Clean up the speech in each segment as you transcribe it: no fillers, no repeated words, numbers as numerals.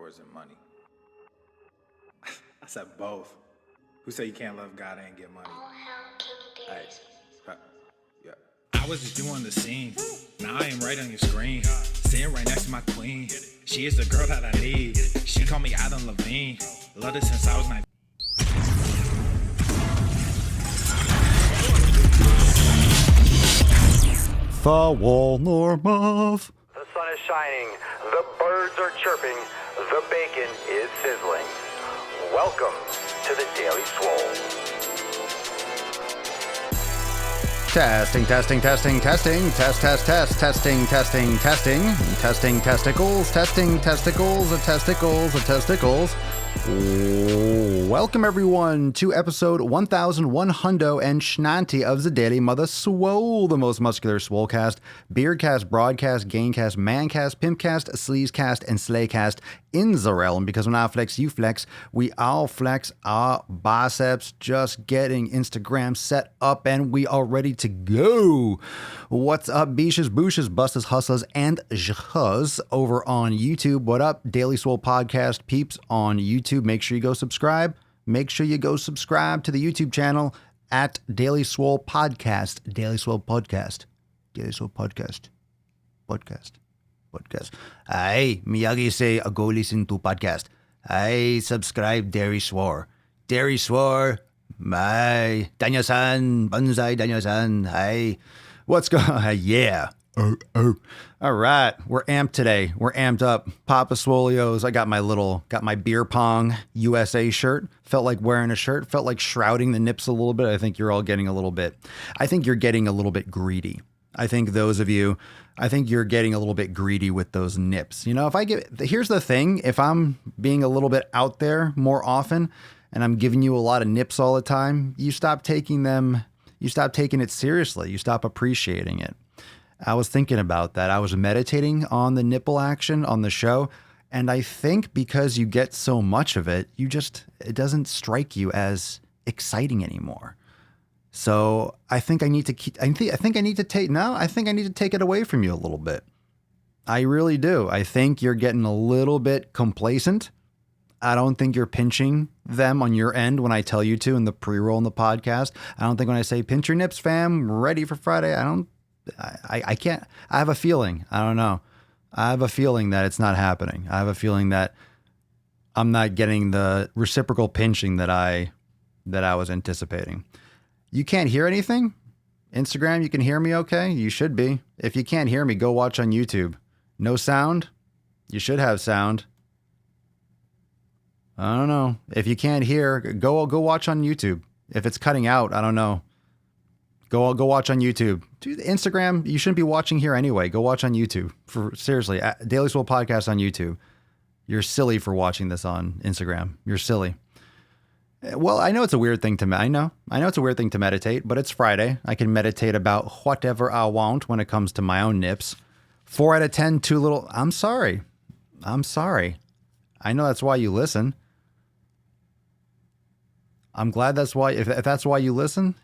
or is it money? I said both. Who said you can't love God and get money? Hey, yeah. I was just doing the scene. Now I am right on your screen. Sitting right next to my queen. She is the girl that I need. She called me Adam Levine. Loved her since I was 19. Foul Normav. The sun is shining, the birds are chirping, the bacon is sizzling. Welcome to the Daily Swole. Testing, testing, testing, testing, test, test, test, testing, testing, testing, testing testicles, testing testicles, a testicles, a testicles. Welcome everyone to episode 1190 of the Daily Mother Swole, the most muscular swolecast, beardcast, broadcast, gaincast, mancast, pimpcast, sleazecast, and slaycast in the realm. Because when I flex, you flex. We all flex our biceps. Just getting Instagram set up and we are ready to go. What's up, beaches, booshes, busters, hustlers, and jhuz over on YouTube? What up, Daily Swole Podcast peeps on YouTube? Make sure you go subscribe. Make sure you go subscribe to the YouTube channel at Daily Swole Podcast. Daily Swole Podcast. Daily Swole Podcast. Podcast. Ay, Miyagi say, go listen to podcast. Ay, subscribe, Daily Swore. Daily Swore. Ay, Danya-san. Banzai Danya-san. Ay, what's going on? Yeah. All right, we're amped today. We're amped up. Papa Swolios. I got my beer pong USA shirt. Felt like wearing a shirt. Felt like shrouding the nips a little bit. I think you're getting a little bit greedy. I think you're getting a little bit greedy with those nips. You know, here's the thing. If I'm being a little bit out there more often and I'm giving you a lot of nips all the time, you stop taking it seriously. You stop appreciating it. I was thinking about that. I was meditating on the nipple action on the show. And I think because you get so much of it, it doesn't strike you as exciting anymore. So I think I need to take it away from you a little bit. I really do. I think you're getting a little bit complacent. I don't think you're pinching them on your end when I tell you to in the pre-roll in the podcast. I don't think when I say pinch your nips, fam, ready for Friday. I can't. I have a feeling. I don't know. I have a feeling that it's not happening. I have a feeling that I'm not getting the reciprocal pinching that I was anticipating. You can't hear anything? Instagram, you can hear me okay? You should be. If you can't hear me, go watch on YouTube. No sound? You should have sound. I don't know. If you can't hear, go watch on YouTube. If it's cutting out, I don't know. Go watch on YouTube. Dude, Instagram, you shouldn't be watching here anyway. Go watch on YouTube. Seriously, Daily Swole Podcast on YouTube. You're silly for watching this on Instagram. You're silly. Well, I know it's a weird thing I know it's a weird thing to meditate, but it's Friday. I can meditate about whatever I want when it comes to my own nips. 4 out of 10, too little. I'm sorry. I know that's why you listen. I'm glad that's why, if that's why you listen,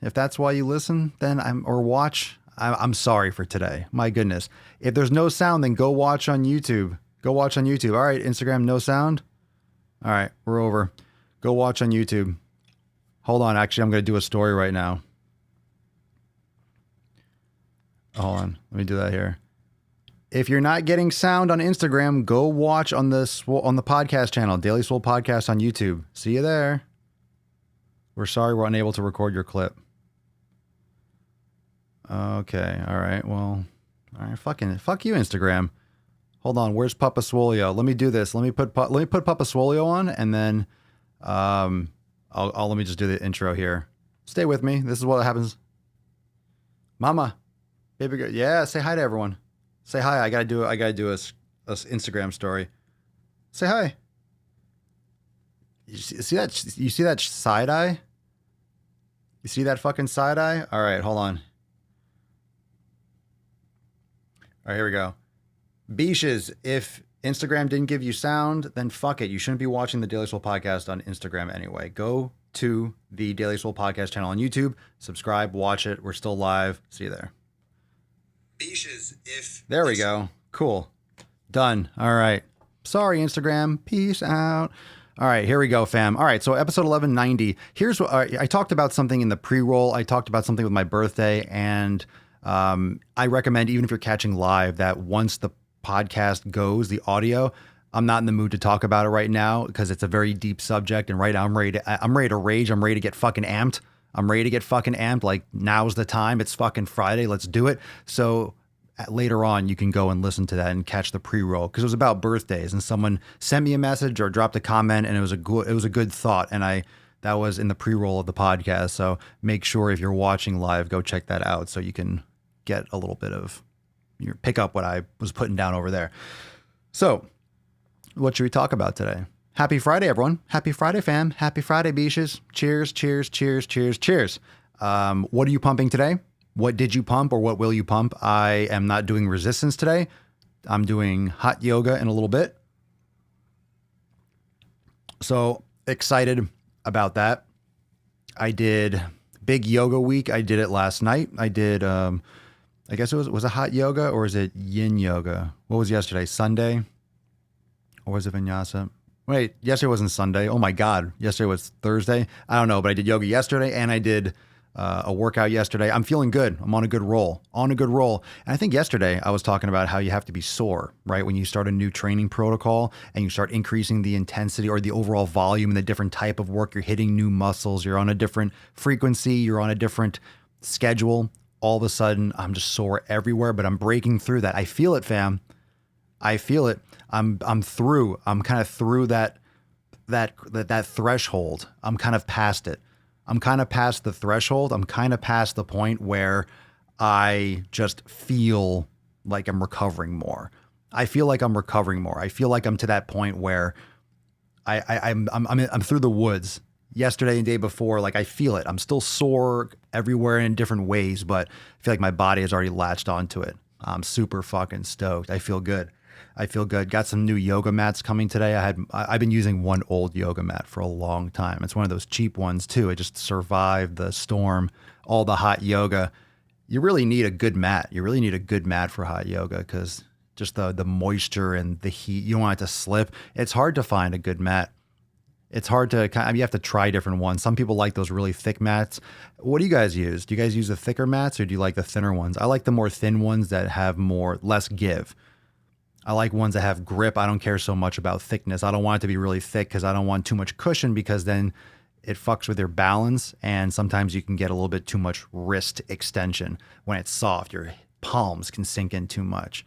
then I'm sorry for today. My goodness. If there's no sound, then go watch on YouTube. All right, Instagram, no sound. All right, we're over. Go watch on YouTube. Hold on. Actually, I'm going to do a story right now. Hold on. Let me do that here. If you're not getting sound on Instagram, go watch on the podcast channel, Daily Swole Podcast on YouTube. See you there. We're sorry we're unable to record your clip. Okay. All right. Well, all right. Fuck you, Instagram. Hold on. Where's Papa Swolio? Let me do this. Let me put Papa Swolio on, and then let me just do the intro here. Stay with me. This is what happens. Mama, baby girl. Yeah. Say hi to everyone. Say hi. I gotta do a Instagram story. Say hi. You see that? You see that side eye? You see that fucking side eye? All right, hold on. All right, here we go. Beaches, if Instagram didn't give you sound, then fuck it. You shouldn't be watching the Daily Swole Podcast on Instagram anyway. Go to the Daily Swole Podcast channel on YouTube. Subscribe, watch it. We're still live. See you there. Beaches, if... There we go. Cool. Done. All right. Sorry, Instagram. Peace out. All right, here we go, fam. All right, so episode 1190. Here's what I talked about something in the pre-roll. I talked about something with my birthday, and I recommend, even if you're catching live, that once the podcast goes, the audio, I'm not in the mood to talk about it right now because it's a very deep subject, and right now I'm ready to rage. I'm ready to get fucking amped. Like, now's the time. It's fucking Friday. Let's do it. So later on, you can go and listen to that and catch the pre-roll because it was about birthdays, and someone sent me a message or dropped a comment, and it was a good thought, and that was in the pre-roll of the podcast. So make sure if you're watching live, go check that out so you can get a little bit of pick up what I was putting down over there. So what should we talk about today? Happy Friday, everyone. Happy Friday, fam. Happy Friday, beaches. Cheers, cheers, cheers, cheers, cheers. What are you pumping today? What did you pump or what will you pump? I am not doing resistance today. I'm doing hot yoga in a little bit. So excited about that. I did big yoga week. I did it last night. I did, I guess it was a hot yoga, or is it yin yoga? What was yesterday? Sunday? Or was it vinyasa? Wait, yesterday wasn't Sunday. Oh my God. Yesterday was Thursday. I don't know, but I did yoga yesterday and I did a workout yesterday. I'm feeling good. I'm on a good roll. And I think yesterday I was talking about how you have to be sore, right? When you start a new training protocol and you start increasing the intensity or the overall volume and the different type of work, you're hitting new muscles, you're on a different frequency, you're on a different schedule. All of a sudden I'm just sore everywhere, but I'm breaking through that. I feel it, fam. I feel it. I'm through. I'm kind of through that threshold. I'm kind of past it. I'm kind of past the threshold. I'm kind of past the point where I just feel like I'm recovering more. I feel like I'm to that point where I'm through the woods. Yesterday and the day before, like, I feel it. I'm still sore everywhere in different ways, but I feel like my body has already latched onto it. I'm super fucking stoked. I feel good. Got some new yoga mats coming today. I've been using one old yoga mat for a long time. It's one of those cheap ones too. It just survived the storm, all the hot yoga. You really need a good mat. For hot yoga because just the moisture and the heat, you don't want it to slip. It's hard to find a good mat. It's hard to you have to try different ones. Some people like those really thick mats. What do you guys use? Do you guys use the thicker mats or do you like the thinner ones? I like the more thin ones that have less give. I like ones that have grip. I don't care so much about thickness. I don't want it to be really thick because I don't want too much cushion because then it fucks with your balance. And sometimes you can get a little bit too much wrist extension. When it's soft, your palms can sink in too much.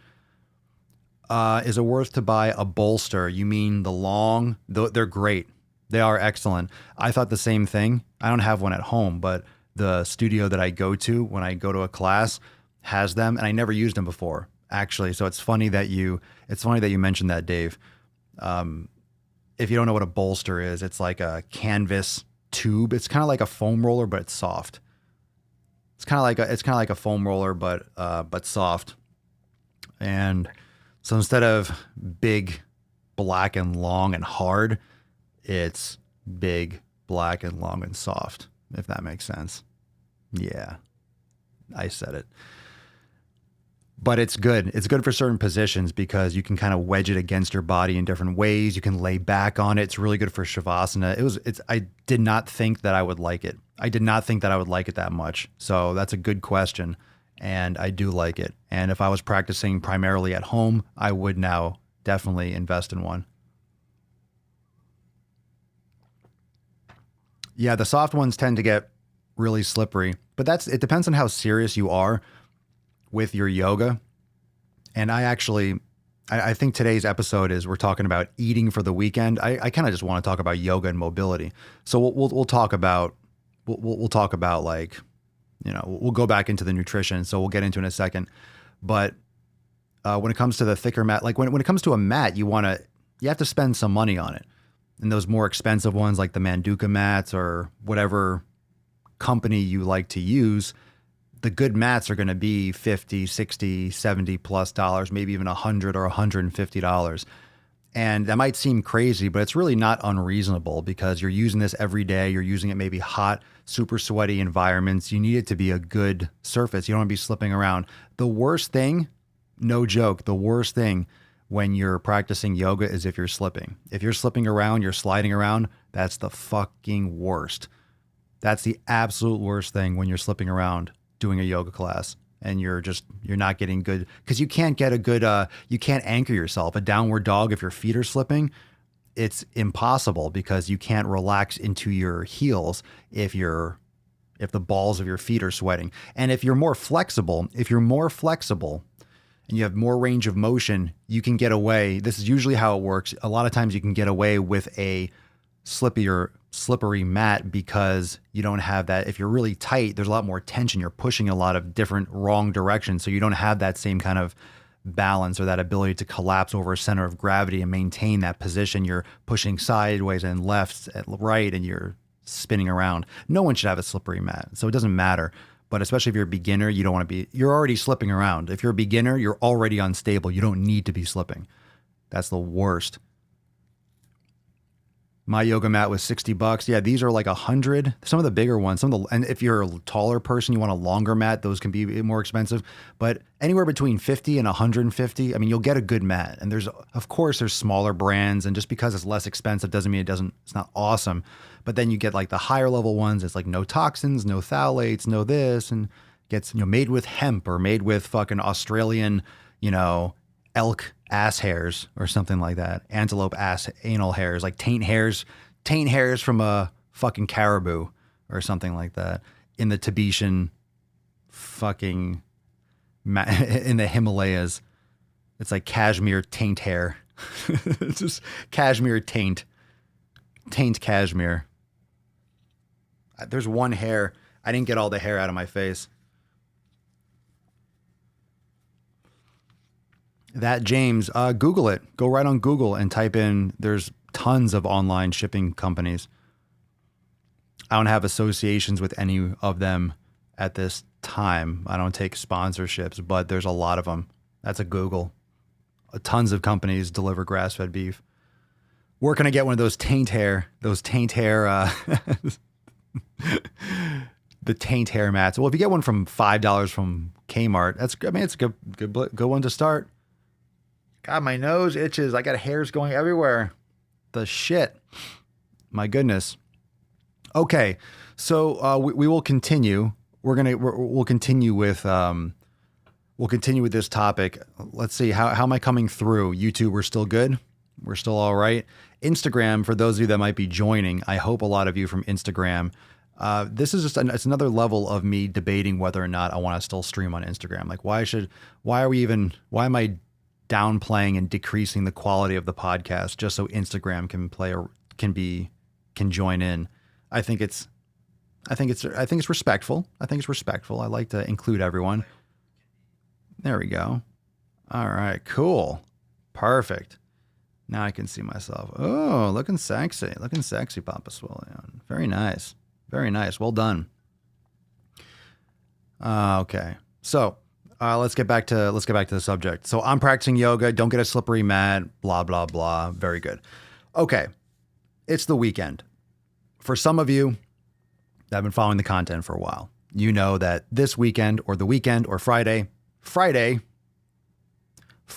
Is it worth to buy a bolster? You mean the long? They're great. They are excellent. I thought the same thing. I don't have one at home, but the studio that I go to when I go to a class has them, and I never used them before. Actually, so it's funny that you mentioned that, Dave. If you don't know what a bolster is, it's like a canvas tube. It's kind of like a foam roller, but it's soft. It's kind of like a foam roller, but soft. And so instead of big, black and long and hard, it's big, black and long and soft. If that makes sense. Yeah, I said it. But it's good. It's good for certain positions because you can kind of wedge it against your body in different ways. You can lay back on it. It's really good for Shavasana. I did not think that I would like it. I did not think that I would like it that much. So that's a good question. And I do like it. And if I was practicing primarily at home, I would now definitely invest in one. Yeah, the soft ones tend to get really slippery, but it depends on how serious you are with your yoga. And I think today's episode we're talking about eating for the weekend. I kind of just want to talk about yoga and mobility. So we'll talk about like, we'll go back into the nutrition. So we'll get into it in a second. But when it comes to the thicker mat, like when it comes to a mat, you have to spend some money on it. And those more expensive ones like the Manduka mats or whatever company you like to use, the good mats are going to be $50, $60, $70 plus dollars, maybe even $100 or $150. And that might seem crazy, but it's really not unreasonable because you're using this every day. You're using it maybe hot, super sweaty environments. You need it to be a good surface. You don't want to be slipping around. The worst thing, no joke, the worst thing when you're practicing yoga is if you're slipping. If you're slipping around, you're sliding around, that's the fucking worst. That's the absolute worst thing when you're slipping around doing a yoga class and you're not getting good, because you can't get a good, you can't anchor yourself. A downward dog, if your feet are slipping, it's impossible because you can't relax into your heels if the balls of your feet are sweating. And if you're more flexible and you have more range of motion, you can get away. This is usually how it works. A lot of times you can get away with a slippery mat because you don't have that. If you're really tight, there's a lot more tension. You're pushing a lot of different wrong directions. So you don't have that same kind of balance or that ability to collapse over a center of gravity and maintain that position. You're pushing sideways and left and right, and you're spinning around. No one should have a slippery mat. So it doesn't matter. But especially if you're a beginner, you don't want to be, you're already slipping around. If you're a beginner, you're already unstable. You don't need to be slipping. That's the worst. My yoga mat was $60. Yeah, these are like $100. Some of the bigger ones, and if you're a taller person, you want a longer mat, those can be more expensive. But anywhere between $50 and $150, I mean, you'll get a good mat. And there's smaller brands, and just because it's less expensive doesn't mean it's not awesome. But then you get like the higher level ones. It's like no toxins, no phthalates, no this, and gets made with hemp or made with fucking Australian, elk ass hairs or something like that. Antelope ass anal hairs, like taint hairs from a fucking caribou or something like that in the Tibetan fucking in the Himalayas. It's like cashmere taint hair. It's just cashmere taint cashmere. There's one hair. I didn't get all the hair out of my face. That James, Google it. Go right on Google and type in, there's tons of online shipping companies. I don't have associations with any of them at this time. I don't take sponsorships, but there's a lot of them. That's a Google. Tons of companies deliver grass-fed beef. Where can I get one of those taint hair, the taint hair mats? Well, if you get one from $5 from Kmart, it's a good one to start. God, my nose itches. I got hairs going everywhere. The shit. My goodness. Okay, so we will continue. We'll continue with this topic. Let's see, how am I coming through? YouTube, we're still good. We're still all right. Instagram, for those of you that might be joining, I hope a lot of you from Instagram. This is just it's another level of me debating whether or not I want to still stream on Instagram. Like, why am I downplaying and decreasing the quality of the podcast just so Instagram can join in? I think it's respectful. I like to include everyone. There we go. All right, cool. Perfect. Now I can see myself. Oh, looking sexy, Papa Swole. Very nice. Very nice. Well done. Okay. So, let's get back to the subject. So I'm practicing yoga. Don't get a slippery mat. Blah, blah, blah. Very good. Okay. It's the weekend. For some of you that have been following the content for a while, you know that this weekend or the weekend or Friday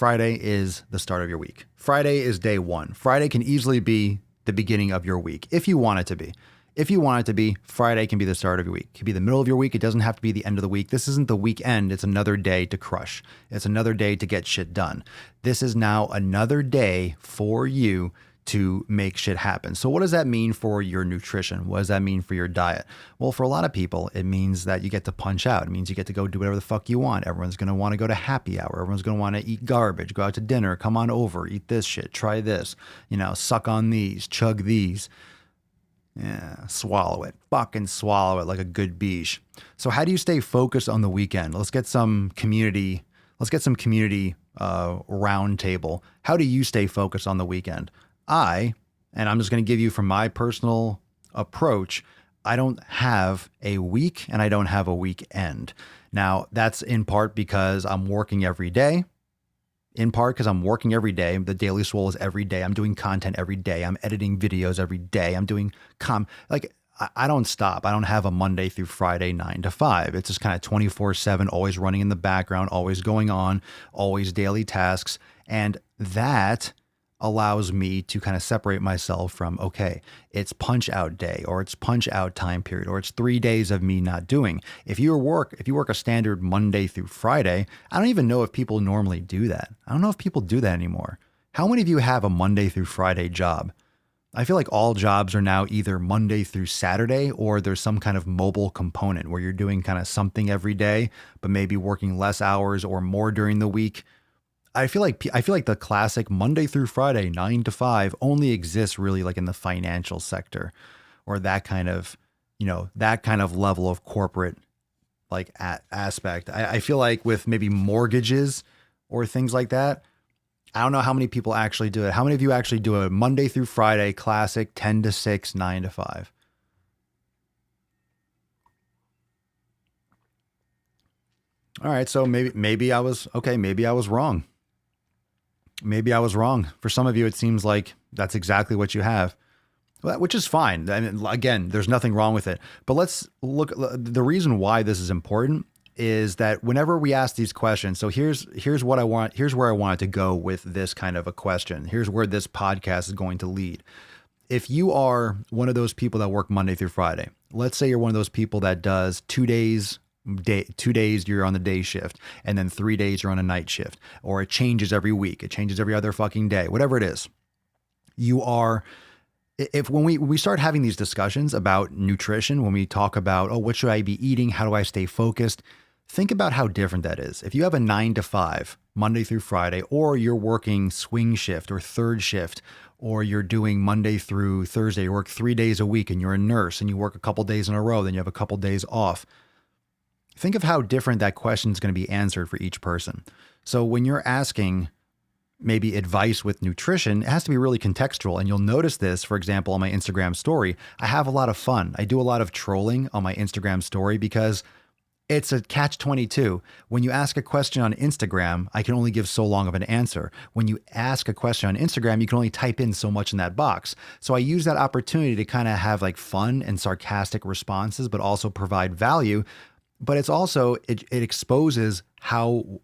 is the start of your week. Friday is day one. Friday can easily be the beginning of your week if you want it to be. If you want it to be, Friday can be the start of your week. It can be the middle of your week. It doesn't have to be the end of the week. This isn't the weekend. It's another day to crush. It's another day to get shit done. This is now another day for you to make shit happen. So what does that mean for your nutrition? What does that mean for your diet? Well, for a lot of people, it means that you get to punch out. It means you get to go do whatever the fuck you want. Everyone's going to want to go to happy hour. Everyone's going to want to eat garbage, go out to dinner, come on over, eat this shit, try this, suck on these, chug these. Yeah, swallow it. Fucking swallow it like a good beach. So how do you stay focused on the weekend? Let's get some community round table. How do you stay focused on the weekend? And I'm just going to give you from my personal approach, I don't have a week and I don't have a weekend. Now, that's in part because I'm working every day. The Daily Swole is every day. I'm doing content every day. I'm editing videos every day. I'm doing I don't stop. I don't have a Monday through Friday 9 to 5. It's just kind of 24/7, always running in the background, always going on, always daily tasks. And that allows me to kind of separate myself from, okay, it's punch out day, or it's punch out time period, or it's 3 days of me not doing. If you work a standard Monday through Friday, I don't even know if people normally do that. I don't know if people do that anymore. How many of you have a Monday through Friday job? I feel like all jobs are now either Monday through Saturday, or there's some kind of mobile component where you're doing kind of something every day, but maybe working less hours or more during the week. I feel like the classic Monday through Friday 9 to 5 only exists really like in the financial sector, or that kind of level of corporate like aspect. I feel like with maybe mortgages or things like that, I don't know how many people actually do it. How many of you actually do a Monday through Friday classic 10 to 6, 9 to 5? All right, so maybe I was wrong. Maybe I was wrong. For some of you, it seems like that's exactly what you have, which is fine. I mean, again, there's nothing wrong with it. But let's look. The reason why this is important is that whenever we ask these questions, so here's what I want. Here's where I wanted to go with this kind of a question. Here's where this podcast is going to lead. If you are one of those people that work Monday through Friday, let's say you're one of those people that does 2 days. 2 days you're on the day shift, and then 3 days you're on a night shift, or it changes every week, it changes every other fucking day, whatever it is. When we start having these discussions about nutrition, when we talk about, oh, what should I be eating? How do I stay focused? Think about how different that is. If you have a 9 to 5, Monday through Friday, or you're working swing shift or third shift, or you're doing Monday through Thursday, you work 3 days a week and you're a nurse and you work a couple days in a row, then you have a couple days off. Think of how different that question is going to be answered for each person. So when you're asking maybe advice with nutrition, it has to be really contextual. And you'll notice this, for example, on my Instagram story. I have a lot of fun. I do a lot of trolling on my Instagram story because it's a catch-22. When you ask a question on Instagram, I can only give so long of an answer. When you ask a question on Instagram, you can only type in so much in that box. So I use that opportunity to kind of have like fun and sarcastic responses, but also provide value. But it's also, it exposes how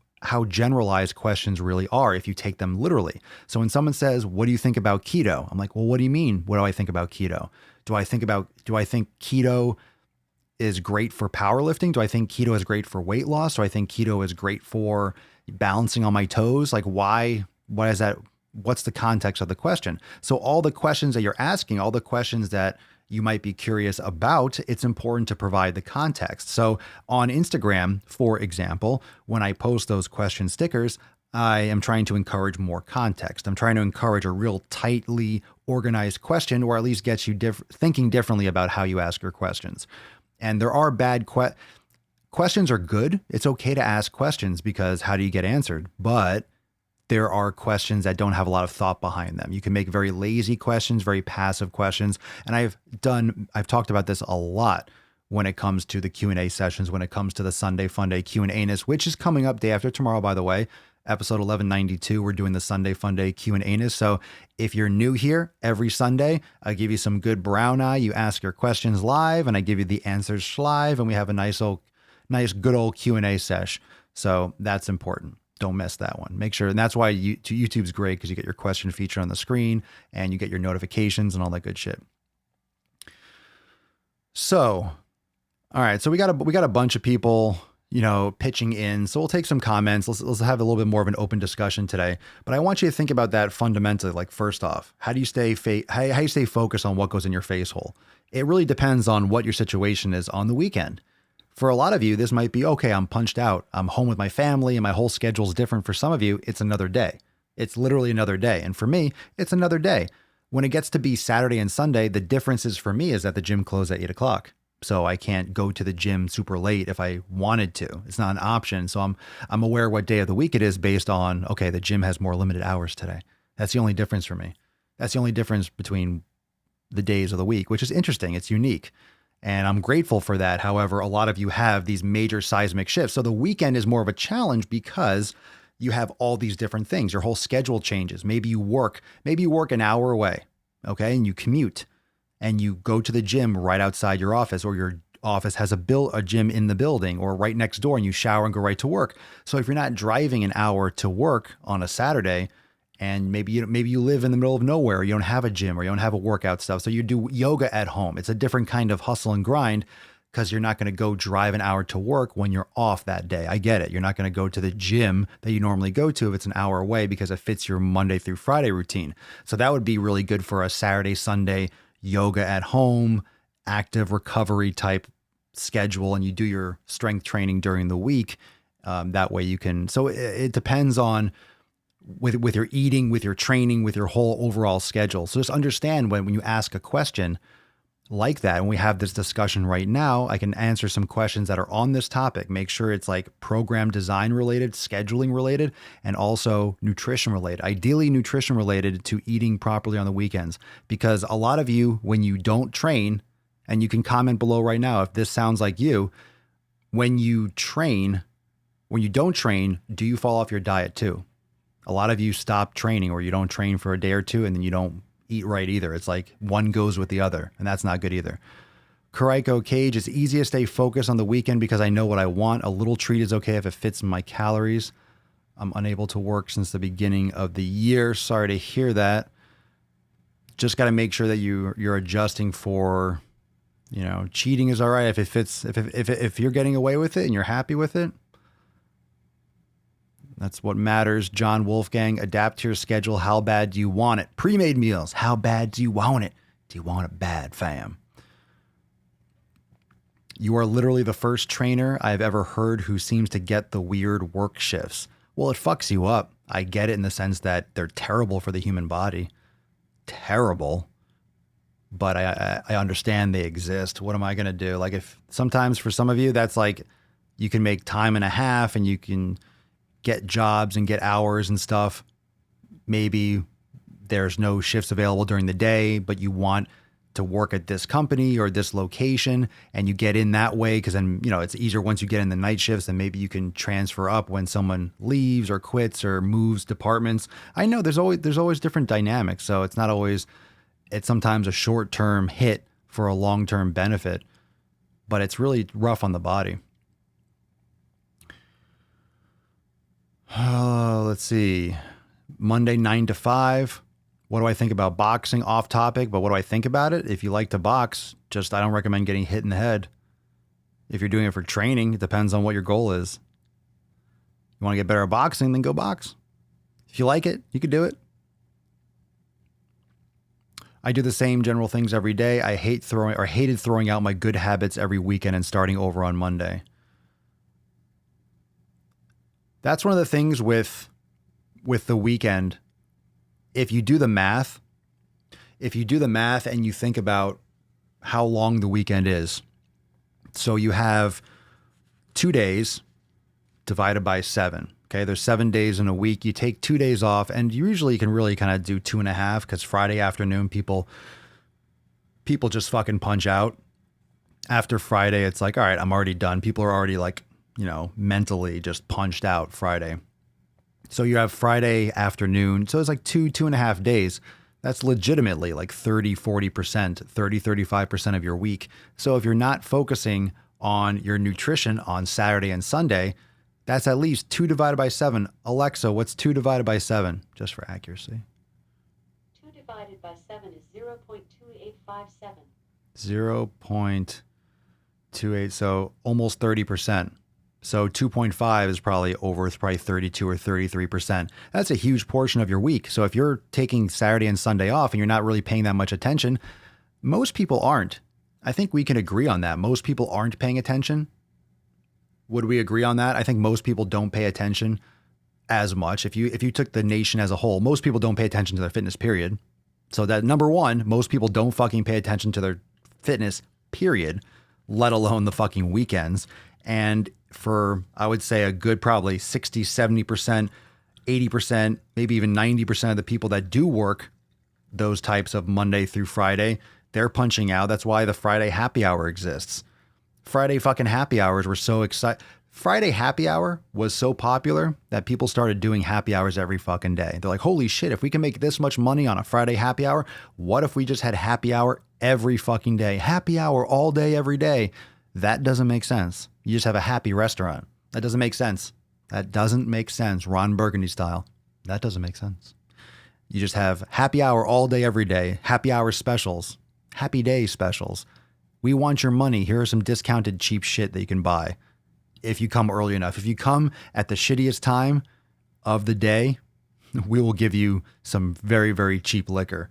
generalized questions really are if you take them literally. So when someone says, what do you think about keto? I'm like, well, what do you mean? What do I think about keto? Do I think keto is great for powerlifting? Do I think keto is great for weight loss? Do I think keto is great for balancing on my toes? Like why, what is that? What's the context of the question? So all the questions that you're asking, all the questions that you might be curious about, it's important to provide the context. So on Instagram, for example, when I post those question stickers, I am trying to encourage more context. I'm trying to encourage a real tightly organized question, or at least gets you thinking differently about how you ask your questions. And there are bad questions are good. It's okay to ask questions because how do you get answered? But there are questions that don't have a lot of thought behind them. You can make very lazy questions, very passive questions. And I've talked about this a lot when it comes to the Q&A sessions, when it comes to the Sunday Funday Q&A-ness, which is coming up day after tomorrow, by the way, episode 1192. We're doing the Sunday Funday Q&A-ness. So if you're new here, every Sunday, I give you some good brown eye. You ask your questions live and I give you the answers live. And we have a nice good old Q&A sesh. So that's important. Don't miss that one. Make sure, and that's why YouTube's great, because you get your question feature on the screen and you get your notifications and all that good shit. So, all right. So we got a bunch of people, pitching in. So we'll take some comments. Let's have a little bit more of an open discussion today. But I want you to think about that fundamentally. Like first off, how do you stay how you stay focused on what goes in your face hole? It really depends on what your situation is on the weekend. For a lot of you, this might be, okay, I'm punched out. I'm home with my family and my whole schedule is different. For some of you, it's another day. It's literally another day. And for me, it's another day. When it gets to be Saturday and Sunday, the differences for me is that the gym closed at 8 o'clock. So I can't go to the gym super late if I wanted to. It's not an option. So I'm aware what day of the week it is based on, okay, the gym has more limited hours today. That's the only difference for me. That's the only difference between the days of the week, which is interesting. It's unique. And I'm grateful for that. However, a lot of you have these major seismic shifts. So the weekend is more of a challenge because you have all these different things. Your whole schedule changes. Maybe you work an hour away, okay? And you commute and you go to the gym right outside your office, or your office has a gym in the building or right next door, and you shower and go right to work. So if you're not driving an hour to work on a Saturday And maybe you live in the middle of nowhere, or you don't have a gym, or you don't have a workout stuff. So you do yoga at home. It's a different kind of hustle and grind because you're not going to go drive an hour to work when you're off that day. I get it. You're not going to go to the gym that you normally go to if it's an hour away because it fits your Monday through Friday routine. So that would be really good for a Saturday, Sunday yoga at home, active recovery type schedule, and you do your strength training during the week. That way you can, so it depends on with your eating, with your training, with your whole overall schedule. So just understand when you ask a question like that, and we have this discussion right now, I can answer some questions that are on this topic. Make sure it's like program design related, scheduling related, and also nutrition related. Ideally nutrition related to eating properly on the weekends, because a lot of you, when you don't train, and you can comment below right now if this sounds like you, when you don't train, do you fall off your diet too? A lot of you stop training, or you don't train for a day or two, and then you don't eat right either. It's like one goes with the other, and that's not good either. Karaiko Cage, it's easy to stay focused on the weekend because I know what I want. A little treat is okay if it fits my calories. I'm unable to work since the beginning of the year. Sorry to hear that. Just got to make sure that you're adjusting for, cheating is all right if it fits. If you're getting away with it and you're happy with it. That's what matters. John Wolfgang, adapt to your schedule. How bad do you want it? Pre-made meals. How bad do you want it? Do you want it bad, fam? You are literally the first trainer I've ever heard who seems to get the weird work shifts. Well, it fucks you up. I get it in the sense that they're terrible for the human body. Terrible. But I understand they exist. What am I going to do? Like, if sometimes for some of you, that's like you can make time and a half and you can get jobs and get hours and stuff. Maybe there's no shifts available during the day, but you want to work at this company or this location, and you get in that way because then, it's easier once you get in the night shifts, and maybe you can transfer up when someone leaves or quits or moves departments. I know there's always different dynamics. So it's sometimes a short-term hit for a long-term benefit, but it's really rough on the body. Let's see. Monday, 9 to 5. What do I think about boxing? Off topic, but what do I think about it? If you like to box, I don't recommend getting hit in the head. If you're doing it for training, it depends on what your goal is. You want to get better at boxing, then go box. If you like it, you could do it. I do the same general things every day. I hated throwing out my good habits every weekend and starting over on Monday. That's one of the things with the weekend. If you do the math and you think about how long the weekend is, so you have 2 days divided by 7. Okay, there's 7 days in a week. You take 2 days off, and usually you can really kind of do 2.5 because Friday afternoon people just fucking punch out. After Friday, it's like, all right, I'm already done. People are already like, mentally just punched out Friday. So you have Friday afternoon. So it's like 2.5 days. That's legitimately like 30-40%, 30-35% of your week. So if you're not focusing on your nutrition on Saturday and Sunday, that's at least 2 divided by 7. Alexa, what's 2 divided by 7? Just for accuracy. 2 divided by 7 is 0.2857. 0.28, so almost 30%. So 2.5 is probably over. It's probably 32 or 33%. That's a huge portion of your week. So if you're taking Saturday and Sunday off and you're not really paying that much attention, most people aren't. I think we can agree on that. Most people aren't paying attention. Would we agree on that? I think most people don't pay attention as much. If you took the nation as a whole, most people don't pay attention to their fitness, period. So that number one, most people don't fucking pay attention to their fitness, period, let alone the fucking weekends. And for, I would say, a good probably 60, 70%, 80%, maybe even 90% of the people that do work those types of Monday through Friday, they're punching out. That's why the Friday happy hour exists. Friday fucking happy hours were so excited. Friday happy hour was so popular that people started doing happy hours every fucking day. They're like, holy shit, if we can make this much money on a Friday happy hour, what if we just had happy hour every fucking day? Happy hour all day, every day. That doesn't make sense. You just have a happy restaurant. That doesn't make sense. That doesn't make sense. Ron Burgundy style. That doesn't make sense. You just have happy hour all day, every day, happy hour specials, happy day specials. We want your money. Here are some discounted cheap shit that you can buy if you come early enough. If you come at the shittiest time of the day, we will give you some very, very cheap liquor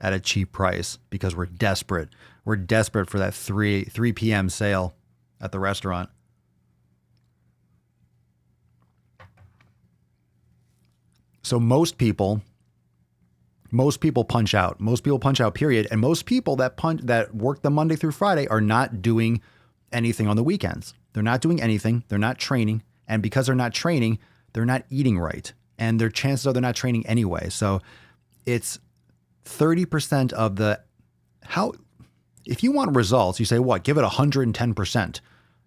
at a cheap price because we're desperate. We're desperate for that 3 p.m. sale at the restaurant. So most people punch out. Most people punch out, period. And most people that work the Monday through Friday are not doing anything on the weekends. They're not doing anything. They're not training. And because they're not training, they're not eating right. And their chances are they're not training anyway. So it's 30% of if you want results, you say, what? Give it 110%.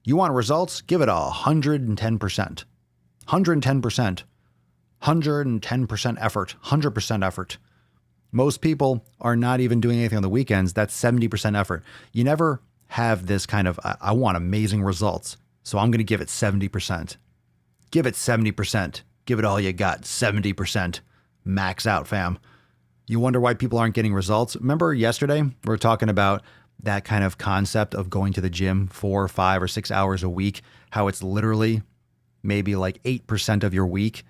You want results? Give it 110%. 110%. 110% effort. 100% effort. Most people are not even doing anything on the weekends. That's 70% effort. You never have this kind of, I want amazing results, so I'm going to give it 70%. Give it 70%. Give it all you got. 70%. Max out, fam. You wonder why people aren't getting results? Remember yesterday, we were talking about that kind of concept of going to the gym 4 or 5 or 6 hours a week, how it's literally maybe like 8% of your week,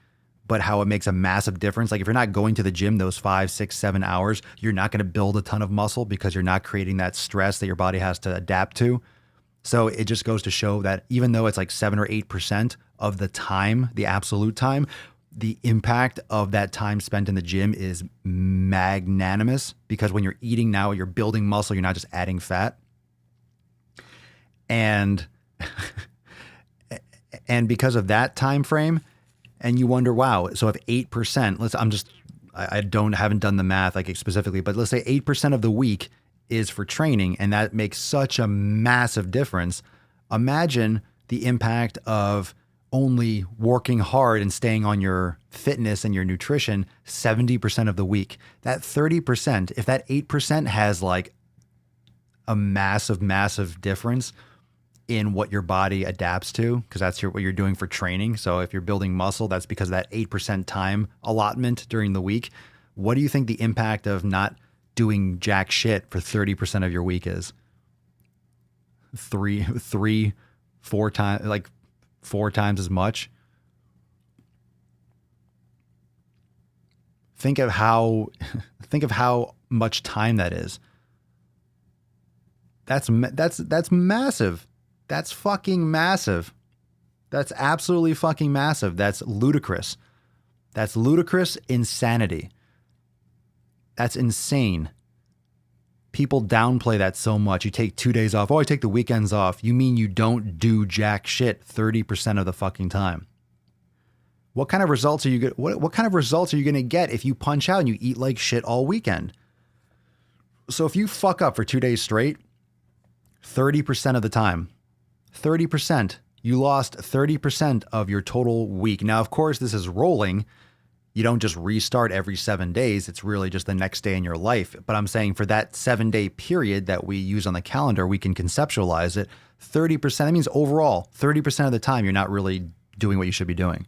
but how it makes a massive difference. Like if you're not going to the gym those 5, 6, 7 hours, you're not going to build a ton of muscle because you're not creating that stress that your body has to adapt to. So it just goes to show that even though it's like 7 or 8% of the time, the absolute time, the impact of that time spent in the gym is magnanimous, because when you're eating now, you're building muscle, you're not just adding fat. And because of that time frame, and you wonder, wow, so if 8%, haven't done the math like specifically, but let's say 8% of the week is for training, and that makes such a massive difference. Imagine the impact of only working hard and staying on your fitness and your nutrition 70% of the week. That 30%, if that 8% has like a massive, massive difference in what your body adapts to, because that's what you're doing for training. So if you're building muscle, that's because of that 8% time allotment during the week. What do you think the impact of not doing jack shit for 30% of your week is? 4 times, like 4 times as much. Think of how much time that is. That's massive. That's fucking massive. That's absolutely fucking massive. That's ludicrous. That's ludicrous insanity. That's insane. People downplay that so much. You take 2 days off. Oh, I take the weekends off. You mean you don't do jack shit 30% of the fucking time? What kind of results are you what kind of results are you going to get if you punch out and you eat like shit all weekend? So if you fuck up for 2 days straight, 30% of the time, 30%, you lost 30% of your total week. Now, of course, this is rolling. You don't just restart every 7 days. It's really just the next day in your life. But I'm saying for that 7-day period that we use on the calendar, we can conceptualize it. 30%, that means overall, 30% of the time, you're not really doing what you should be doing.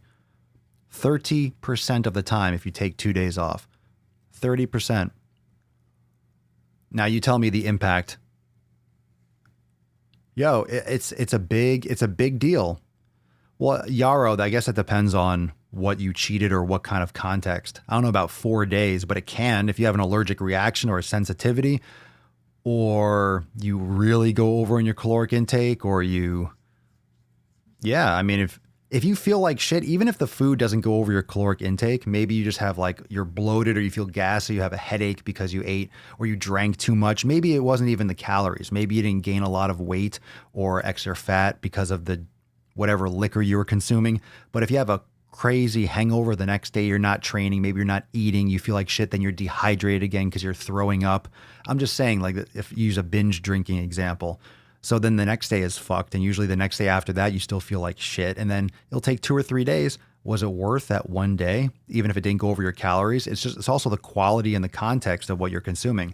30% of the time if you take 2 days off. 30%. Now you tell me the impact. Yo, it's a big deal. Well, Yarrow, I guess that depends on what you cheated or what kind of context. I don't know about 4 days, but it can if you have an allergic reaction or a sensitivity, or you really go over in your caloric intake, or if you feel like shit, even if the food doesn't go over your caloric intake, maybe you just have like you're bloated or you feel gassy, you have a headache because you ate or you drank too much. Maybe it wasn't even the calories. Maybe you didn't gain a lot of weight or extra fat because of the whatever liquor you were consuming. But if you have a crazy hangover the next day, you're not training, maybe you're not eating, you feel like shit, then you're dehydrated again because you're throwing up. I'm just saying, like, if you use a binge drinking example. So then the next day is fucked. And usually the next day after that, you still feel like shit. And then it'll take 2 or 3 days. Was it worth that one day? Even if it didn't go over your calories, it's also the quality and the context of what you're consuming.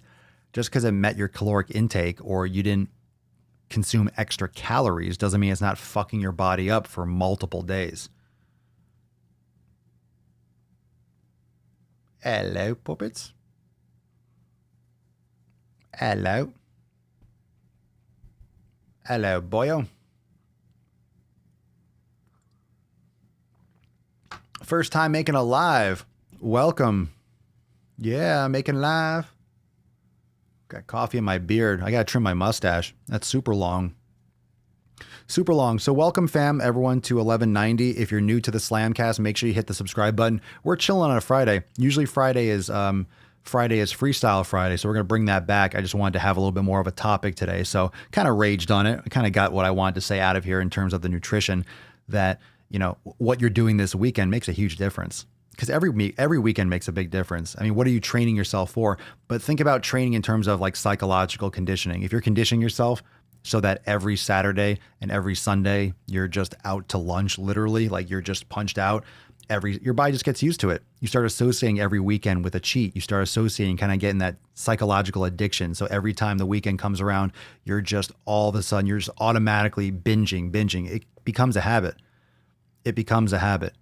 Just because it met your caloric intake or you didn't consume extra calories doesn't mean it's not fucking your body up for multiple days. Hello, puppets. Hello. Hello, boyo. First time making a live. Welcome. Yeah, making live. Got coffee in my beard. I got to trim my mustache. That's super long. Super long. So welcome, fam, everyone, to 1190. If you're new to the Slamcast, make sure you hit the subscribe button. We're chilling on a Friday. Usually Friday is Freestyle Friday, so we're going to bring that back. I just wanted to have a little bit more of a topic today, so kind of raged on it. I kind of got what I wanted to say out of here in terms of the nutrition, that, you know, what you're doing this weekend makes a huge difference. Because every weekend makes a big difference. I mean, what are you training yourself for? But think about training in terms of like psychological conditioning. If you're conditioning yourself so that every Saturday and every Sunday you're just out to lunch, literally, like you're just punched out, your body just gets used to it. You start associating every weekend with a cheat. You start associating, kind of getting that psychological addiction. So every time the weekend comes around, you're just all of a sudden, you're just automatically binging. It becomes a habit. It becomes a habit.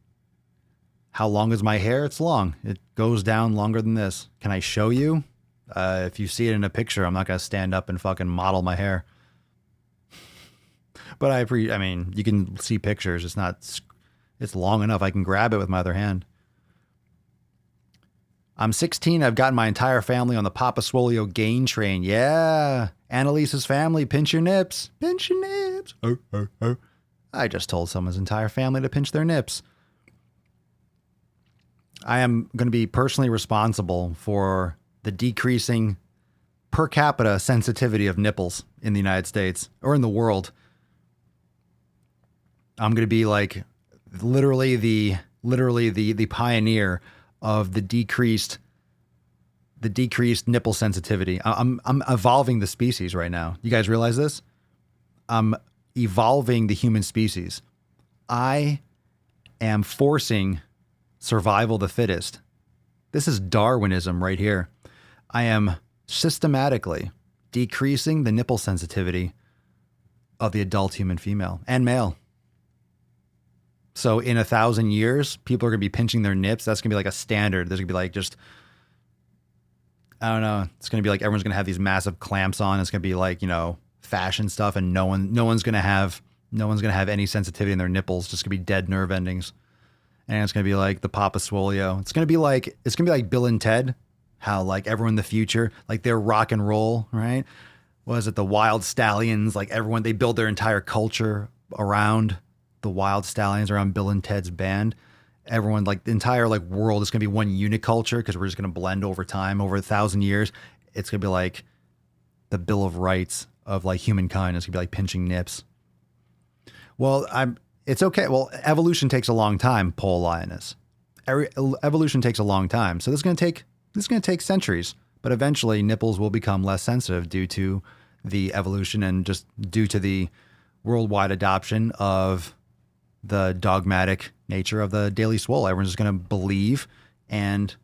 How long is my hair? It's long. It goes down longer than this. Can I show you? If you see it in a picture, I'm not going to stand up and fucking model my hair. But I mean, you can see pictures. It's long enough. I can grab it with my other hand. I'm 16. I've gotten my entire family on the Papa Swole gain train. Yeah. Annalise's family, pinch your nips. Pinch your nips. Oh. I just told someone's entire family to pinch their nips. I am going to be personally responsible for the decreasing per capita sensitivity of nipples in the United States or in the world. I'm going to be like literally the pioneer of the decreased nipple sensitivity. I'm evolving the species right now. You guys realize this? I'm evolving the human species. I am forcing survival of the fittest. This is Darwinism right here. I am systematically decreasing the nipple sensitivity of the adult human female and male. So in 1,000 years, people are going to be pinching their nips. That's going to be like a standard. There's going to be like I don't know. It's going to be like everyone's going to have these massive clamps on. It's going to be like, you know, fashion stuff, and no one's going to have any sensitivity in their nipples. Just going to be dead nerve endings. And it's going to be like the Papa Swolio. It's going to be like Bill and Ted, how like everyone in the future, like they're rock and roll, right? Was it the Wild Stallions? Like everyone, they build their entire culture around the Wild Stallions, around Bill and Ted's band. Everyone, like the entire like world is going to be one uniculture because we're just going to blend over time, over 1,000 years. It's going to be like the Bill of Rights of like humankind. It's going to be like pinching nips. Well, it's okay. Well, evolution takes a long time, Paul Linus. Evolution takes a long time. So this is going to take centuries, but eventually nipples will become less sensitive due to the evolution and just due to the worldwide adoption of the dogmatic nature of the Daily Swole. Everyone's just going to believe, and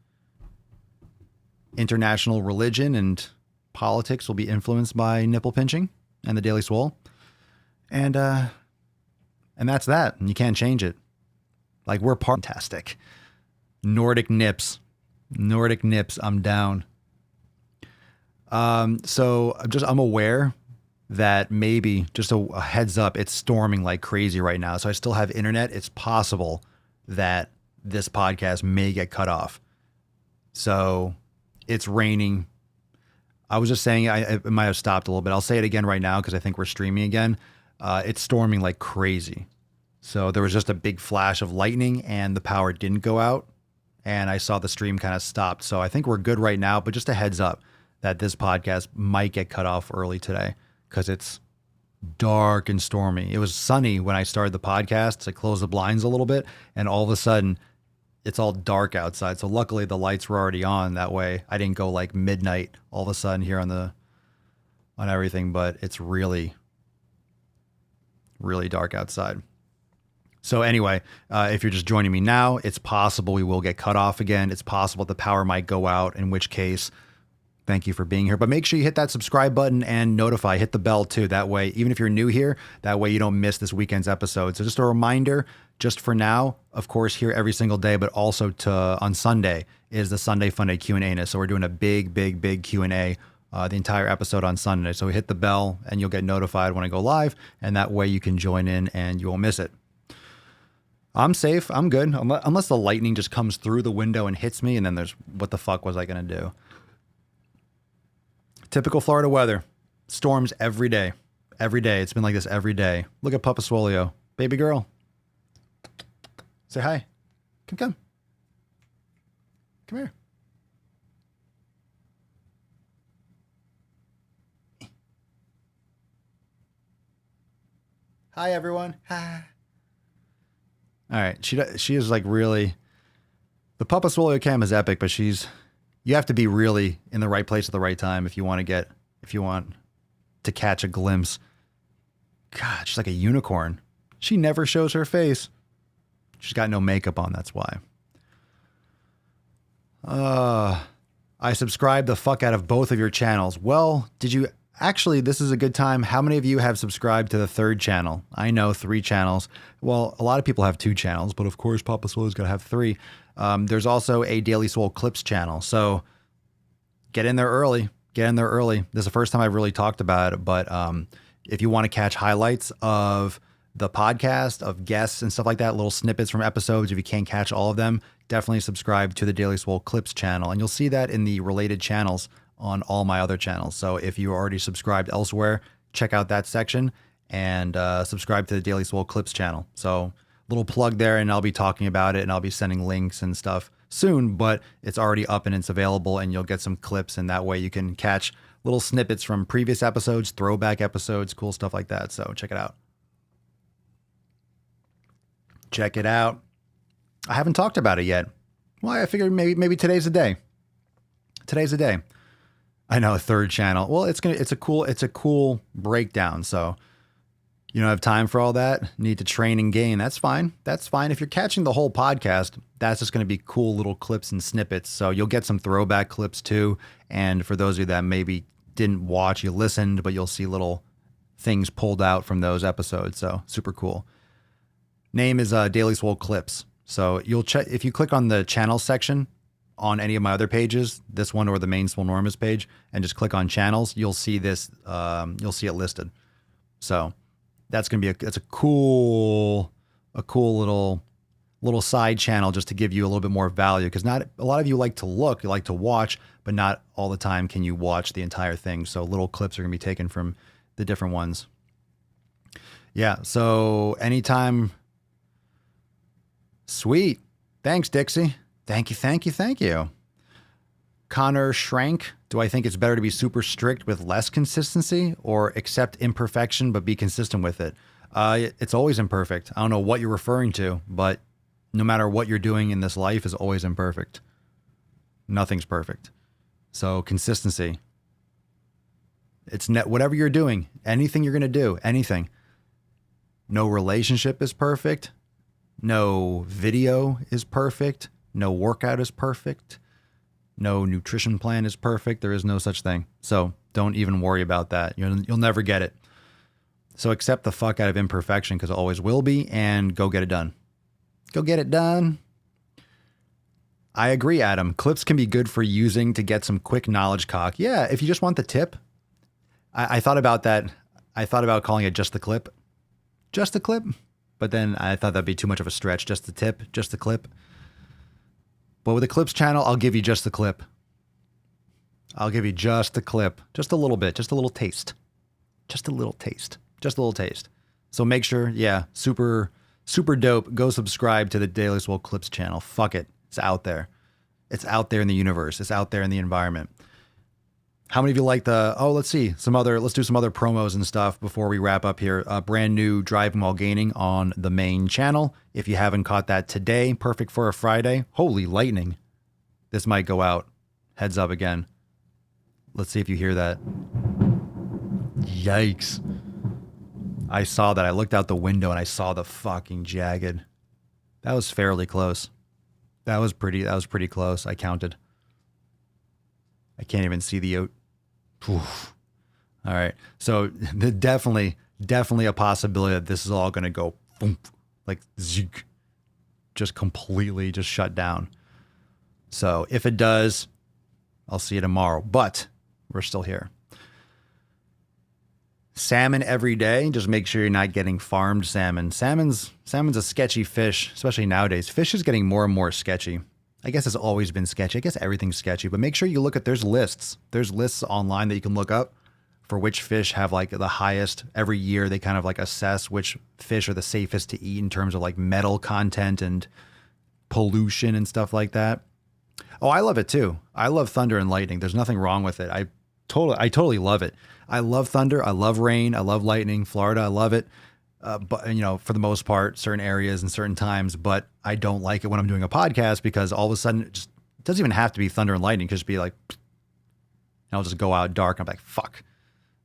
international religion and politics will be influenced by nipple pinching and the Daily Swole. And that's that. And you can't change it. Like we're fantastic. Nordic nips. I'm down. So I'm aware that maybe just a heads up, it's storming like crazy right now. So I still have internet. It's possible that this podcast may get cut off. So it's raining. I was just saying it might have stopped a little bit. I'll say it again right now because I think we're streaming again. It's storming like crazy. So there was just a big flash of lightning and the power didn't go out. And I saw the stream kind of stopped. So I think we're good right now. But just a heads up that this podcast might get cut off early today because it's dark and stormy. It was sunny when I started the podcast. So I closed the blinds a little bit. And all of a sudden, it's all dark outside. So luckily the lights were already on. That way I didn't go like midnight all of a sudden here on everything. But it's really, really dark outside. So anyway, if you're just joining me now, it's possible we will get cut off again. It's possible the power might go out, in which case Thank you for being here. But make sure you hit that subscribe button and notify, hit the bell too. That way, even if you're new here, that way you don't miss this weekend's episode. So just a reminder, just for now, of course, here every single day, but also on Sunday is the Sunday Funday Q&A. So we're doing a big Q&A, the entire episode on Sunday. So hit the bell and you'll get notified when I go live. And that way you can join in and you won't miss it. I'm safe. I'm good. Unless the lightning just comes through the window and hits me. And then what the fuck was I going to do? Typical Florida weather. Storms every day. Every day. It's been like this every day. Look at Papa Swolio. Baby girl. Say hi. Come. Come here. Hi, everyone. Hi. All right. She is like really... The Papa Swolio cam is epic, but you have to be really in the right place at the right time if you want to catch a glimpse. God, she's like a unicorn. She never shows her face. She's got no makeup on, that's why. I subscribed the fuck out of both of your channels. Well, actually, this is a good time. How many of you have subscribed to the third channel? I know 3 channels. Well, a lot of people have 2 channels, but of course, Papa Swole's got to have 3. There's also a Daily Swole Clips channel. So get in there early. This is the first time I've really talked about it, but if you want to catch highlights of the podcast, of guests and stuff like that, little snippets from episodes, if you can't catch all of them, definitely subscribe to the Daily Swole Clips channel. And you'll see that in the related channels on all my other channels. So if you already subscribed elsewhere, check out that section and subscribe to the Daily Swole Clips channel. So little plug there, and I'll be talking about it and I'll be sending links and stuff soon, but it's already up and it's available and you'll get some clips, and that way you can catch little snippets from previous episodes, throwback episodes, cool stuff like that. So check it out. Check it out. I haven't talked about it yet. Well, I figured maybe today's the day. Today's the day. I know, third channel. Well, it's a cool breakdown. So you don't have time for all that. Need to train and gain. That's fine. That's fine. If you're catching the whole podcast, that's just going to be cool little clips and snippets. So you'll get some throwback clips too. And for those of you that maybe didn't watch, you listened, but you'll see little things pulled out from those episodes. So super cool. Name is Daily Swole Clips. So you'll check if you click on the channel section on any of my other pages, this one or the main Swolenormous page, and just click on channels, you'll see this. You'll see it listed. So that's gonna be it's a cool little side channel just to give you a little bit more value, because not a lot of you like to look, you like to watch, but not all the time can you watch the entire thing. So little clips are gonna be taken from the different ones. Yeah. So anytime. Sweet. Thanks, Dixie. Thank you. Connor Shrank. Do I think it's better to be super strict with less consistency, or accept imperfection but be consistent with it? It's always imperfect. I don't know what you're referring to, but no matter what you're doing in this life is always imperfect. Nothing's perfect. So consistency. It's whatever you're doing, anything you're going to do, anything. No relationship is perfect. No video is perfect. No workout is perfect. No nutrition plan is perfect. There is no such thing. So don't even worry about that. You'll never get it. So accept the fuck out of imperfection, because it always will be, and go get it done. Go get it done. I agree, Adam. Clips can be good for using to get some quick knowledge cock. Yeah, if you just want the tip. I thought about that. I thought about calling it just the clip. Just the clip. But then I thought that'd be too much of a stretch. Just the tip, just the clip. But with the clips channel, I'll give you just the clip. I'll give you just the clip. Just a little bit. Just a little taste. Just a little taste. Just a little taste. So make sure, yeah, super dope. Go subscribe to the Daily Swole Clips channel. Fuck it. It's out there. It's out there in the universe. It's out there in the environment. How many of you like let's do some other promos and stuff before we wrap up here. Brand new Driving While Gaining on the main channel. If you haven't caught that today, perfect for a Friday. Holy lightning. This might go out. Heads up again. Let's see if you hear that. Yikes. I saw that. I looked out the window and I saw the fucking jagged. That was fairly close. That was pretty close. I counted. I can't even see the oof. All right. So definitely a possibility that this is all going to go boom, like zik, just completely just shut down. So if it does, I'll see you tomorrow. But we're still here. Salmon every day. Just make sure you're not getting farmed salmon. Salmon's a sketchy fish, especially nowadays. Fish is getting more and more sketchy. I guess it's always been sketchy. I guess everything's sketchy, but make sure you look at, there's lists. There's lists online that you can look up for which fish have like the highest every year. They kind of like assess which fish are the safest to eat in terms of like metal content and pollution and stuff like that. Oh, I love it too. I love thunder and lightning. There's nothing wrong with it. I totally love it. I love thunder. I love rain. I love lightning. Florida, I love it. But you know, for the most part, certain areas and certain times, but I don't like it when I'm doing a podcast because all of a sudden it doesn't even have to be thunder and lightning. It could just be like, and I'll just go out dark. I'm like, fuck.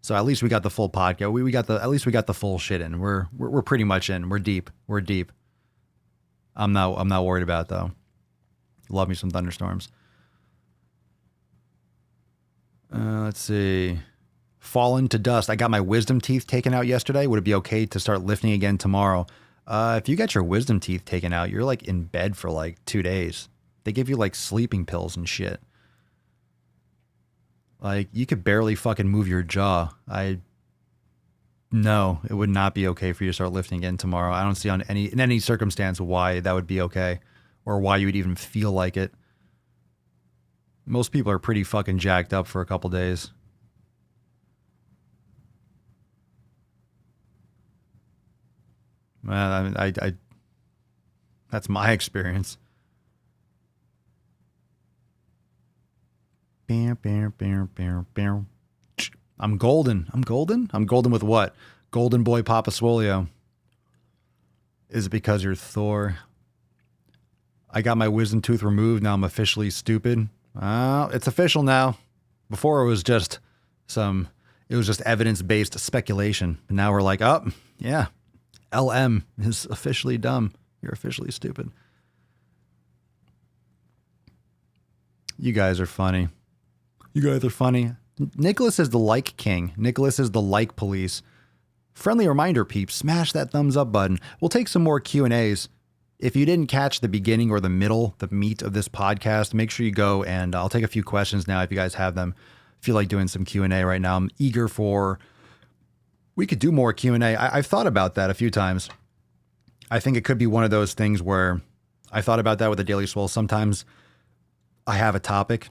So at least we got the full podcast. At least we got the full shit in. We're pretty much in. We're deep. I'm not worried about it though. Love me some thunderstorms. Let's see. Fallen to dust. I got my wisdom teeth taken out yesterday. Would it be okay to start lifting again tomorrow? If you got your wisdom teeth taken out, you're like in bed for like 2 days. They give you like sleeping pills and shit. Like you could barely fucking move your jaw. No, it would not be okay for you to start lifting again tomorrow. I don't see in any circumstance why that would be okay or why you would even feel like it. Most people are pretty fucking jacked up for a couple days. Well, I mean, I that's my experience. I'm golden. I'm golden? I'm golden with what? Golden boy Papa Swolio. Is it because you're Thor? I got my wisdom tooth removed. Now I'm officially stupid. It's official now. Before it was just evidence-based speculation. And now we're like, oh, yeah. LM is officially dumb. You're officially stupid. You guys are funny. Nicholas is the like king. Nicholas is the like police. Friendly reminder, peeps, smash that thumbs up button. We'll take some more Q&As. If you didn't catch the beginning or the middle, the meat of this podcast, make sure you go and I'll take a few questions now if you guys have them. I feel like doing some Q&A right now. I'm eager for... We could do more Q&A. I've thought about that a few times. I think it could be one of those things where I thought about that with the Daily Swole. Sometimes I have a topic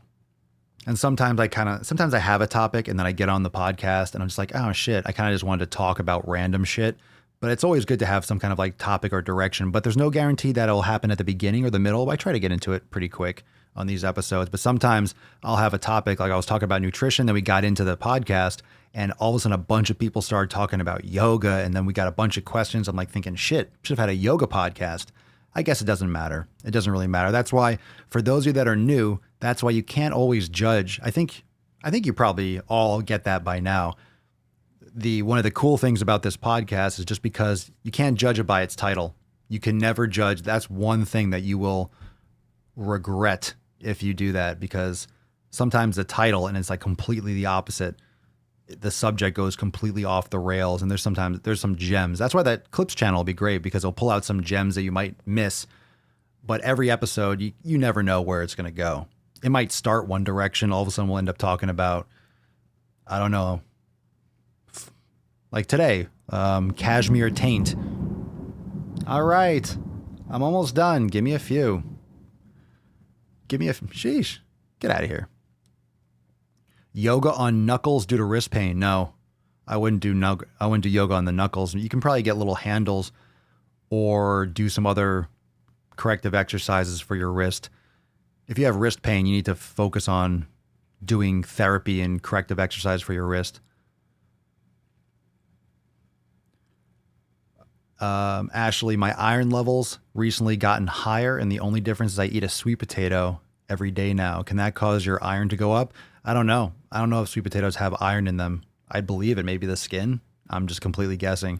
and sometimes I have a topic and then I get on the podcast and I'm just like, oh shit. I kind of just wanted to talk about random shit, but it's always good to have some kind of like topic or direction, but there's no guarantee that it'll happen at the beginning or the middle. I try to get into it pretty quick on these episodes, but sometimes I'll have a topic like I was talking about nutrition. Then we got into the podcast and all of a sudden a bunch of people started talking about yoga. And then we got a bunch of questions. I'm like thinking, shit, should have had a yoga podcast. I guess it doesn't matter. It doesn't really matter. That's why for those of you that are new, that's why you can't always judge. I think you probably all get that by now. One of the cool things about this podcast is just because you can't judge it by its title. You can never judge. That's one thing that you will regret if you do that, because sometimes the title and it's like completely the opposite. The subject goes completely off the rails and there's some gems. That's why that Clips channel will be great, because it'll pull out some gems that you might miss. But every episode, you never know where it's going to go. It might start one direction. All of a sudden we'll end up talking about, I don't know, like today, cashmere taint. All right. I'm almost done. Give me a few. Sheesh. Get out of here. Yoga on knuckles due to wrist pain. No, I wouldn't do yoga on the knuckles. You can probably get little handles or do some other corrective exercises for your wrist. If you have wrist pain, you need to focus on doing therapy and corrective exercise for your wrist. Ashley, my iron levels recently gotten higher, and the only difference is I eat a sweet potato every day now. Can that cause your iron to go up? I don't know. I don't know if sweet potatoes have iron in them. I believe it. Maybe the skin. I'm just completely guessing.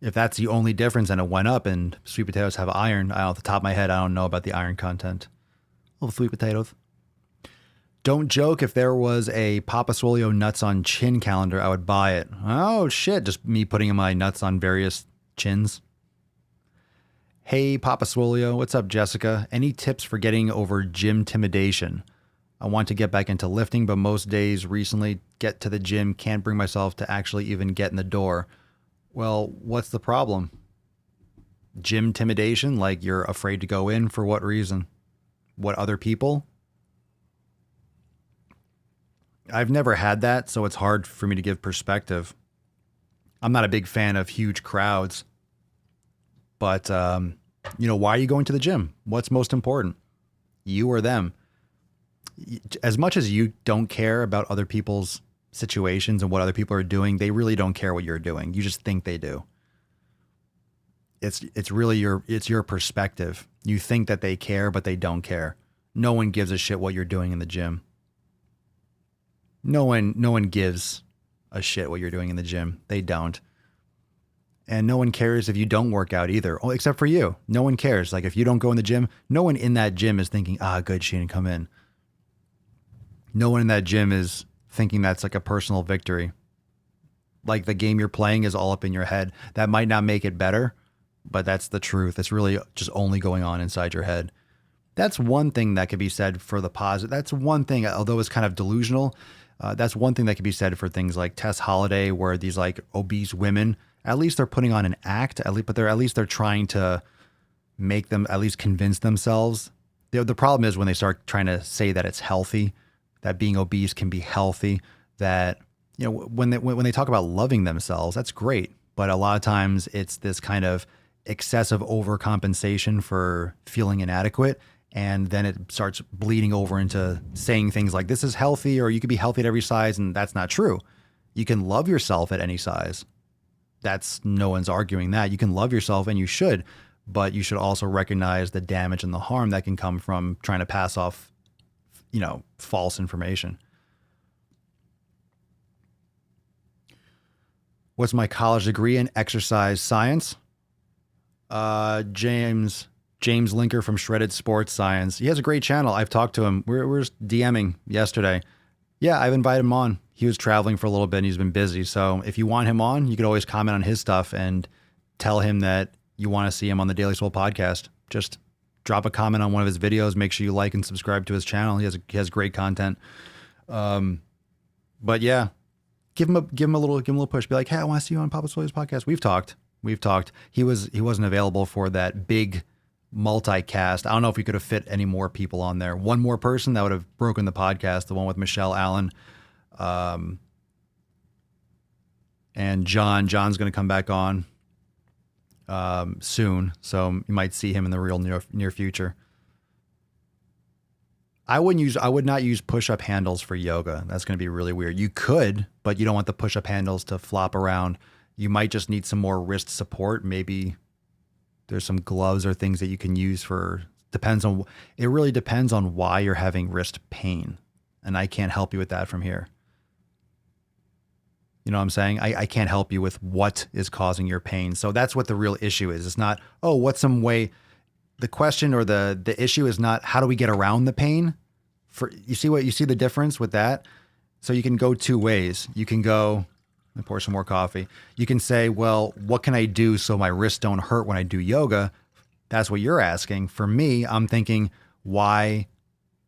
If that's the only difference and it went up and sweet potatoes have iron, off the top of my head, I don't know about the iron content of sweet potatoes. Don't joke, if there was a Papa Swolio nuts on chin calendar, I would buy it. Oh shit, just me putting my nuts on various chins. Hey Papa Swolio, what's up Jessica? Any tips for getting over gym intimidation? I want to get back into lifting, but most days recently get to the gym, can't bring myself to actually even get in the door. Well, what's the problem? Gym intimidation? Like you're afraid to go in for what reason? What, other people? I've never had that, so it's hard for me to give perspective. I'm not a big fan of huge crowds, but, why are you going to the gym? What's most important? You or them? As much as you don't care about other people's situations and what other people are doing, they really don't care what you're doing. You just think they do. It's really your perspective. You think that they care, but they don't care. No one gives a shit what you're doing in the gym. No one gives a shit what you're doing in the gym. They don't. And no one cares if you don't work out either, except for you. No one cares. Like if you don't go in the gym, no one in that gym is thinking, good, she didn't come in. No one in that gym is thinking that's like a personal victory. Like the game you're playing is all up in your head. That might not make it better, but that's the truth. It's really just only going on inside your head. That's one thing that could be said for the positive. That's one thing, although it's kind of delusional. That's one thing that could be said for things like Tess Holiday, where these like obese women, at least they're putting on an act, but they're trying to make them at least convince themselves. The problem is when they start trying to say that it's healthy, that being obese can be healthy, that, when they talk about loving themselves, that's great. But a lot of times it's this kind of excessive overcompensation for feeling inadequate. And then it starts bleeding over into saying things like this is healthy, or you could be healthy at every size. And that's not true. You can love yourself at any size. No one's arguing that. You can love yourself and you should, but you should also recognize the damage and the harm that can come from trying to pass off, false information. What's my college degree in? Exercise science. James Linker from Shredded Sports Science. He has a great channel. I've talked to him. We're just DMing yesterday. Yeah, I've invited him on. He was traveling for a little bit and he's been busy. So if you want him on, you could always comment on his stuff and tell him that you want to see him on the Daily Swole podcast. Just drop a comment on one of his videos. Make sure you like and subscribe to his channel. He has great content. But yeah, give him a little push. Be like, hey, I want to see you on Papa Swole's podcast. We've talked. He wasn't available for that big multicast. I don't know if we could have fit any more people on there. One more person that would have broken the podcast, the one with Michelle Allen. And John's going to come back on soon. So you might see him in the real near future. I would not use push-up handles for yoga. That's going to be really weird. You could, but you don't want the push-up handles to flop around. You might just need some more wrist support. Maybe there's some gloves or things that you can use it really depends on why you're having wrist pain. And I can't help you with that from here. You know what I'm saying? I can't help you with what is causing your pain. So that's what the real issue is. It's not, what's some way. The question or the issue is not how do we get around the pain. You see the difference with that? So you can go two ways. You can go, let me pour some more coffee. You can say, well, what can I do so my wrists don't hurt when I do yoga? That's what you're asking. For me, I'm thinking, why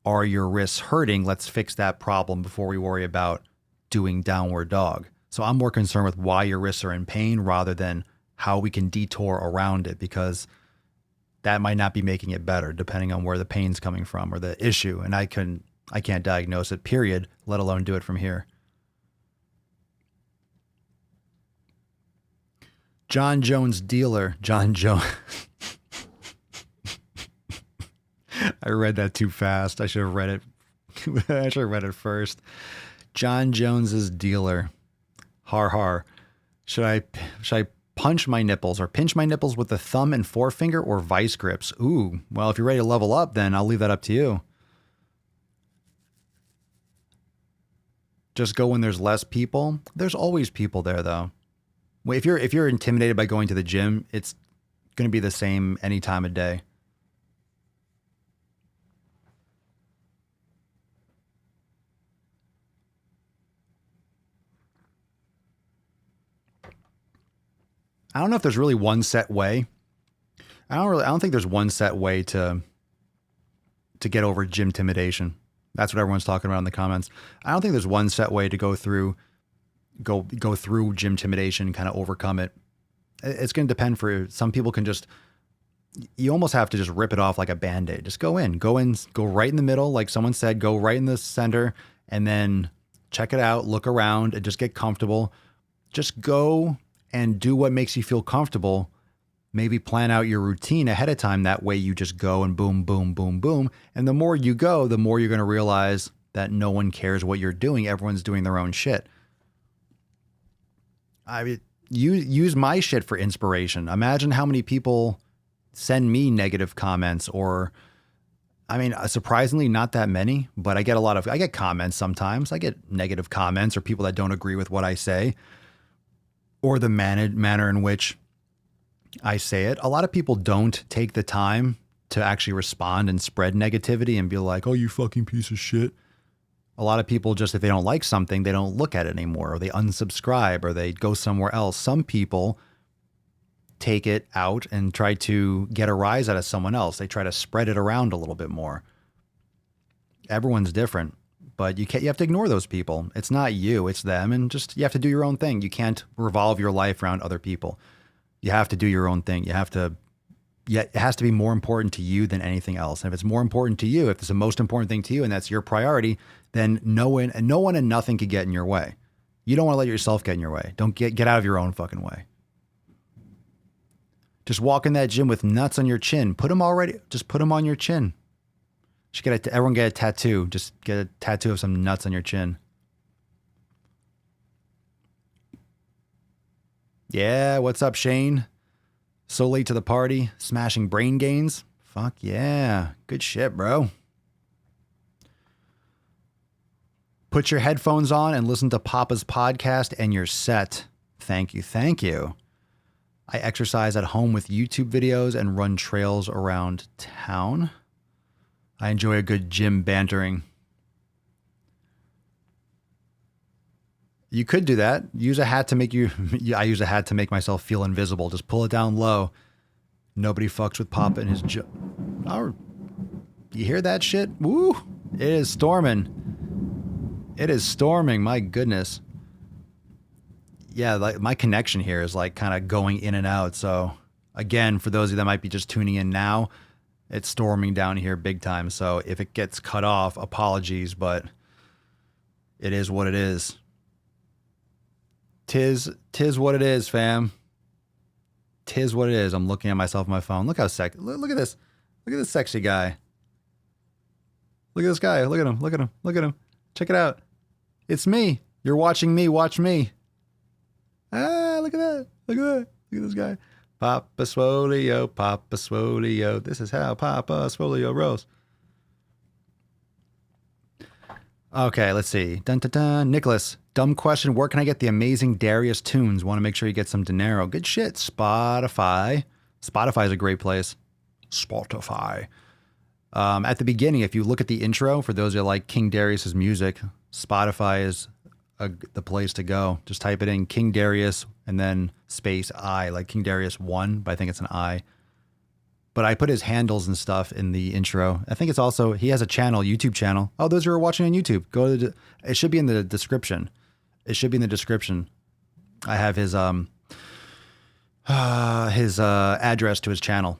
are your wrists hurting? Let's fix that problem before we worry about doing downward dog. So I'm more concerned with why your wrists are in pain rather than how we can detour around it, because that might not be making it better depending on where the pain's coming from or the issue. And I can't diagnose it, period, let alone do it from here. John Jones dealer. John Jones. I read that too fast. I should have read it. I should have read it first. John Jones's dealer. Har har. Should I punch my nipples or pinch my nipples with the thumb and forefinger or vice grips? Ooh, well, if you're ready to level up, then I'll leave that up to you. Just go when there's less people. There's always people there, though. Well, if you're intimidated by going to the gym, it's going to be the same any time of day. I don't know if there's really one set way. I don't think there's one set way to get over gym intimidation. That's what everyone's talking about in the comments. I don't think there's one set way to go through gym intimidation and kind of overcome it. It's going to depend. For some people can just, you almost have to just rip it off like a Band-Aid. Just go right in the middle. Like someone said, go right in the center and then check it out, look around and just get comfortable. Just go and do what makes you feel comfortable. Maybe plan out your routine ahead of time. That way you just go and boom, boom, boom, boom. And the more you go, the more you're going to realize that no one cares what you're doing. Everyone's doing their own shit. I mean, use my shit for inspiration. Imagine how many people send me negative comments, or, I mean, surprisingly not that many, but I get comments sometimes. I get negative comments or people that don't agree with what I say or the manner in which I say it. A lot of people don't take the time to actually respond and spread negativity and be like, oh, you fucking piece of shit. A lot of people just, if they don't like something, they don't look at it anymore, or they unsubscribe, or they go somewhere else. Some people take it out and try to get a rise out of someone else. They try to spread it around a little bit more. Everyone's different, but you have to ignore those people. It's not you, it's them. And just, you have to do your own thing. You can't revolve your life around other people. You have to do your own thing. It has to be more important to you than anything else. And if it's more important to you, if it's the most important thing to you and that's your priority, then no one and nothing could get in your way. You don't want to let yourself get in your way. Don't get out of your own fucking way. Just walk in that gym with nuts on your chin. Just put them on your chin. Everyone get a tattoo. Just get a tattoo of some nuts on your chin. Yeah, what's up, Shane? So late to the party, smashing brain gains. Fuck yeah. Good shit, bro. Put your headphones on and listen to Papa's podcast and you're set. Thank you. Thank you. I exercise at home with YouTube videos and run trails around town. I enjoy a good gym bantering. You could do that. Use a hat to make I use a hat to make myself feel invisible. Just pull it down low. Nobody fucks with Papa and his Oh, you hear that shit? Woo! It is storming. It is storming. My goodness. Yeah, like my connection here is like kind of going in and out. So again, for those of you that might be just tuning in now, it's storming down here big time. So if it gets cut off, apologies, but it is what it is. Tis what it is, fam. Tis what it is. I'm looking at myself on my phone. Look how sexy. Look at this. Look at this sexy guy. Look at this guy. Look at him. Look at him. Look at him. Check it out. It's me. You're watching me. Watch me. Ah, look at that. Look at that. Look at this guy. Papa Swolio. Papa Swolio. This is how Papa Swolio rolls. Okay, let's see. Dun, dun, dun. Nicholas, dumb question. Where can I get the amazing Darius tunes? Want to make sure you get some dinero. Good shit. Spotify. Spotify is a great place. Spotify. At the beginning, if you look at the intro, for those who like King Darius's music, Spotify is the place to go. Just type it in, King Darius, and then space I, like King Darius 1, but I think it's an I. But I put his handles and stuff in the intro. I think it's also, he has a channel, YouTube channel. Oh, those who are watching on YouTube, go to it should be in the description. It should be in the description. I have his address to his channel.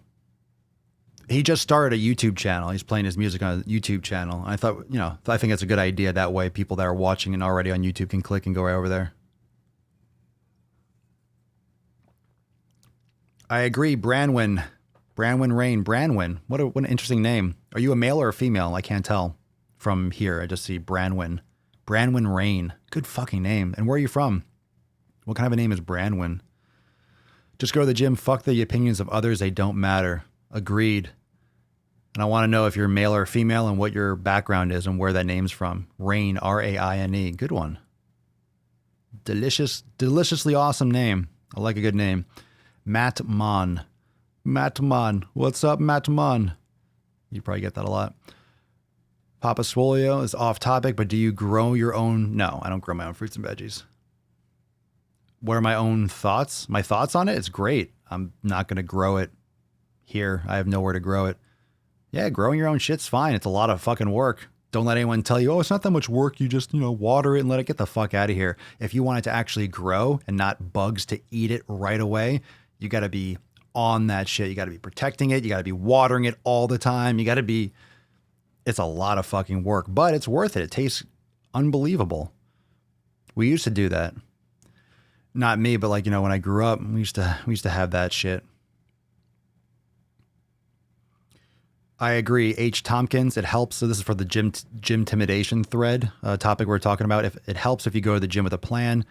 He just started a YouTube channel. He's playing his music on a YouTube channel. I thought, I think it's a good idea. That way people that are watching and already on YouTube can click and go right over there. I agree. Branwyn Rain. Branwyn. What an interesting name. Are you a male or a female? I can't tell from here. I just see Branwyn. Branwyn Rain. Good fucking name. And where are you from? What kind of a name is Branwyn? Just go to the gym. Fuck the opinions of others. They don't matter. Agreed. And I want to know if you're male or female and what your background is and where that name's from. Rain, R-A-I-N-E. Good one. Deliciously awesome name. I like a good name. Matt Mon. What's up, Matt Mon? You probably get that a lot. Papa Swolio is off topic, but do you grow your own? No, I don't grow my own fruits and veggies. What are my own thoughts? My thoughts on it? It's great. I'm not going to grow it here. I have nowhere to grow it. Yeah, growing your own shit's fine. It's a lot of fucking work. Don't let anyone tell you, oh, it's not that much work. You just, water it and let it get the fuck out of here. If you want it to actually grow and not bugs to eat it right away, you got to be on that shit. You got to be protecting it. You got to be watering it all the time. You got to be, it's a lot of fucking work, but it's worth it. It tastes unbelievable. We used to do that. Not me, but like, when I grew up, we used to have that shit. I agree. H. Tompkins, it helps. So this is for the gym intimidation thread topic we're talking about. If it helps if you go to the gym with a plan,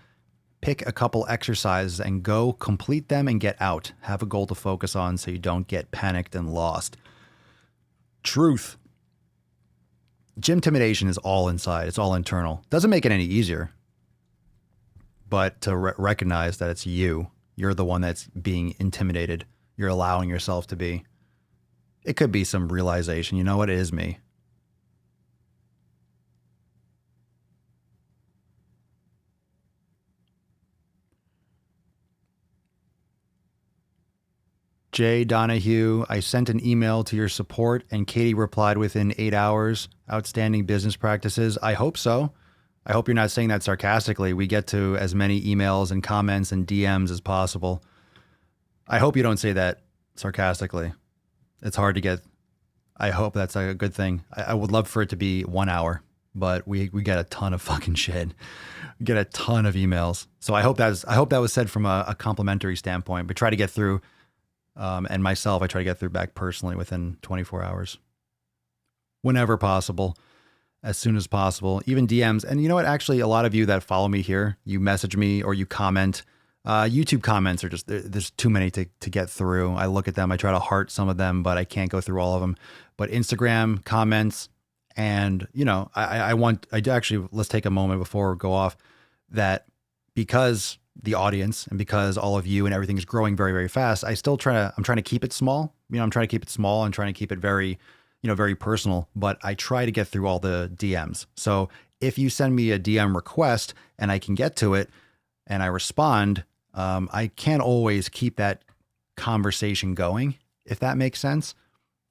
pick a couple exercises and go complete them and get out. Have a goal to focus on so you don't get panicked and lost. Truth. Gym intimidation is all inside. It's all internal. Doesn't make it any easier. But to recognize that it's you. You're the one that's being intimidated. You're allowing yourself to be. It could be some realization. You know what? It is me. Jay Donahue, I sent an email to your support and Katie replied within 8 hours. Outstanding business practices. I hope so. I hope you're not saying that sarcastically. We get to as many emails and comments and DMs as possible. I hope you don't say that sarcastically. It's hard to get. I hope that's a good thing. I would love for it to be 1 hour, but we get a ton of fucking shit. We get a ton of emails. So I hope that was said from a complimentary standpoint, but try to get through. And myself, I try to get through back personally within 24 hours. Whenever possible, as soon as possible, even DMs. And you know what? Actually, a lot of you that follow me here, you message me or you comment. YouTube comments are just, there's too many to get through. I look at them, I try to heart some of them, but I can't go through all of them. But Instagram comments, and let's take a moment before we go off, that because the audience and because all of you and everything is growing very, very fast, I'm trying to keep it small. I'm trying to keep it small and trying to keep it very, very personal, but I try to get through all the DMs. So if you send me a DM request and I can get to it and I respond, I can't always keep that conversation going, if that makes sense.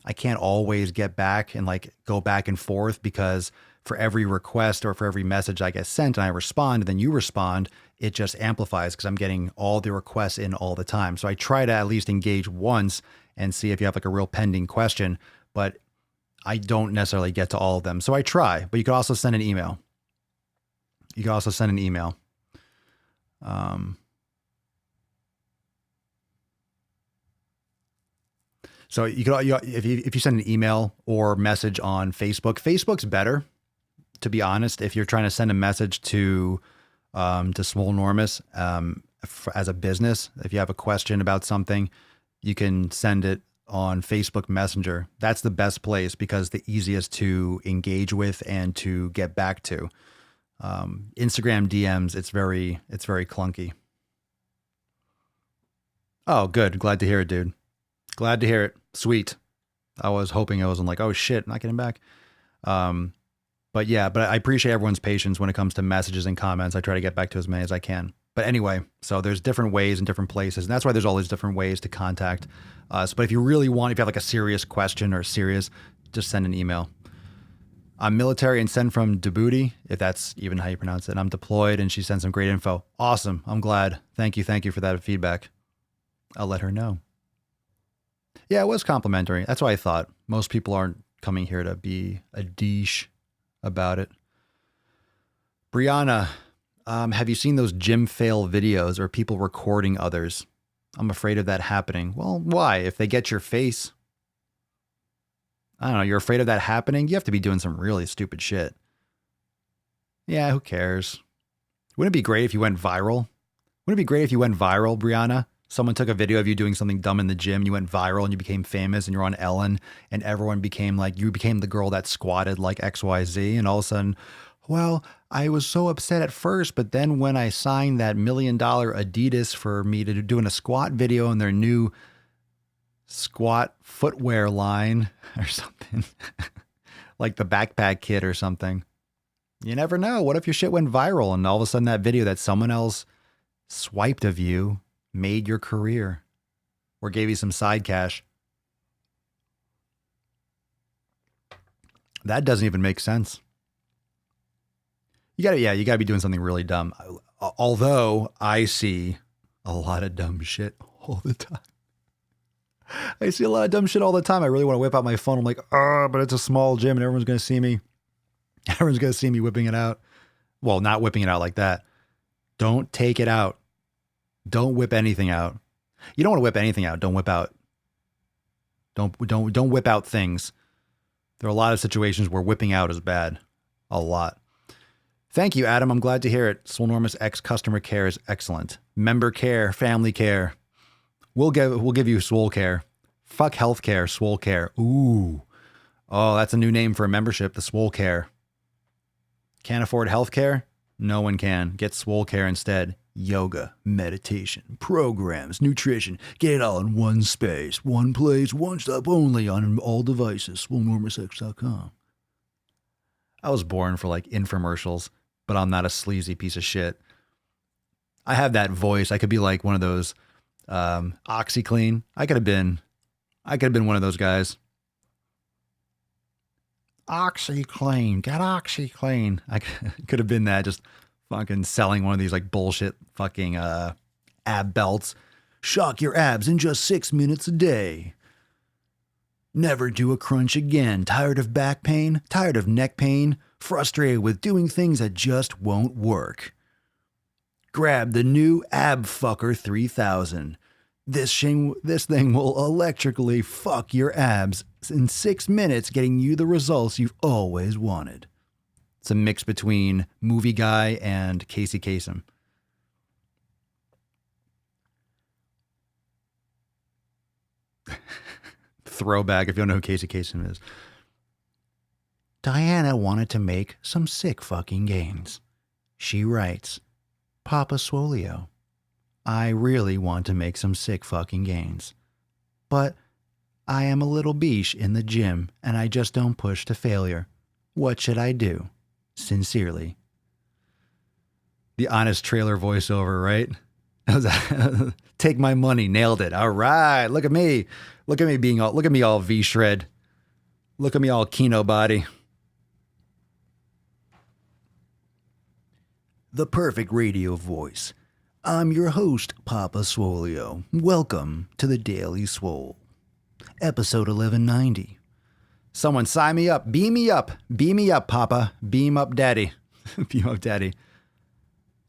I can't always get back and go back and forth, because for every request or for every message I get sent and I respond and then you respond, it just amplifies because I'm getting all the requests in all the time. So I try to at least engage once and see if you have a real pending question, but I don't necessarily get to all of them. So I try, but you can also send an email. So if you send an email or message on Facebook, Facebook's better, to be honest. If you're trying to send a message to Swole Enormous as a business, if you have a question about something, you can send it on Facebook Messenger. That's the best place because the easiest to engage with and to get back to. Instagram DMs, it's very clunky. Oh, good. Glad to hear it, dude. Glad to hear it. Sweet. I was hoping I wasn't oh shit, not getting back. But I appreciate everyone's patience when it comes to messages and comments. I try to get back to as many as I can. But anyway, so there's different ways in different places. And that's why there's all these different ways to contact us. But if you have a serious question or just send an email. I'm military and sent from Djibouti, if that's even how you pronounce it. And I'm deployed, and she sent some great info. Awesome. I'm glad. Thank you for that feedback. I'll let her know. Yeah, it was complimentary. That's what I thought. Most people aren't coming here to be a douche about it. Brianna, have you seen those gym fail videos or people recording others? I'm afraid of that happening. Well, why? If they get your face, I don't know, you're afraid of that happening? You have to be doing some really stupid shit. Yeah, who cares? Wouldn't it be great if you went viral? Brianna? Someone took a video of you doing something dumb in the gym, you went viral and you became famous and you're on Ellen and everyone became you became the girl that squatted like XYZ, and all of a sudden, well, I was so upset at first, but then when I signed that $1 million Adidas for me to doing a squat video in their new squat footwear line or something, like the backpack kit or something. You never know. What if your shit went viral and all of a sudden that video that someone else swiped of you, made your career, or gave you some side cash. That doesn't even make sense. You gotta be doing something really dumb. Although I see a lot of dumb shit all the time. I see a lot of dumb shit all the time. I really want to whip out my phone. I'm like, but it's a small gym and everyone's going to see me. Everyone's going to see me whipping it out. Well, not whipping it out like that. Don't take it out. Don't whip anything out. You don't want to whip anything out. Don't whip out. Don't whip out things. There are a lot of situations where whipping out is bad. A lot. Thank you, Adam. I'm glad to hear it. Swolenormous X customer care is excellent. Member care, family care. We'll give you Swole Care. Fuck healthcare, Swole Care. Ooh. Oh, that's a new name for a membership, the Swole Care. Can't afford healthcare? No one can. Get Swole Care instead. Yoga, meditation, programs, nutrition. Get it all in one space, one place, one stop only on all devices. Swolenormousx.com. I was born for like infomercials, but I'm not a sleazy piece of shit. I have that voice. I could be like one of those OxyClean. I could have been one of those guys. OxyClean, get OxyClean. I could have been that, just fucking selling one of these like bullshit fucking ab belts. Shock your abs in just 6 minutes a day. Never do a crunch again. Tired of back pain? Tired of neck pain? Frustrated with doing things that just won't work? Grab the new Ab Fucker 3000. This thing will electrically fuck your abs in 6 minutes, getting you the results you've always wanted. It's a mix between Movie Guy and Casey Kasem. Throwback if you don't know who Casey Kasem is. Diana wanted to make some sick fucking gains. She writes, Papa Swolio, I really want to make some sick fucking gains. But I am a little beesh in the gym and I just don't push to failure. What should I do? Sincerely. The honest trailer voiceover, right? Take my money, nailed it. All right, look at me. Look at me all V-shred. Look at me all Kino body. The perfect radio voice. I'm your host, Papa Swolio. Welcome to the Daily Swole. Episode 1190. Someone sign me up. Beam me up. Beam me up, Papa. Beam up, Daddy. Beam up, Daddy.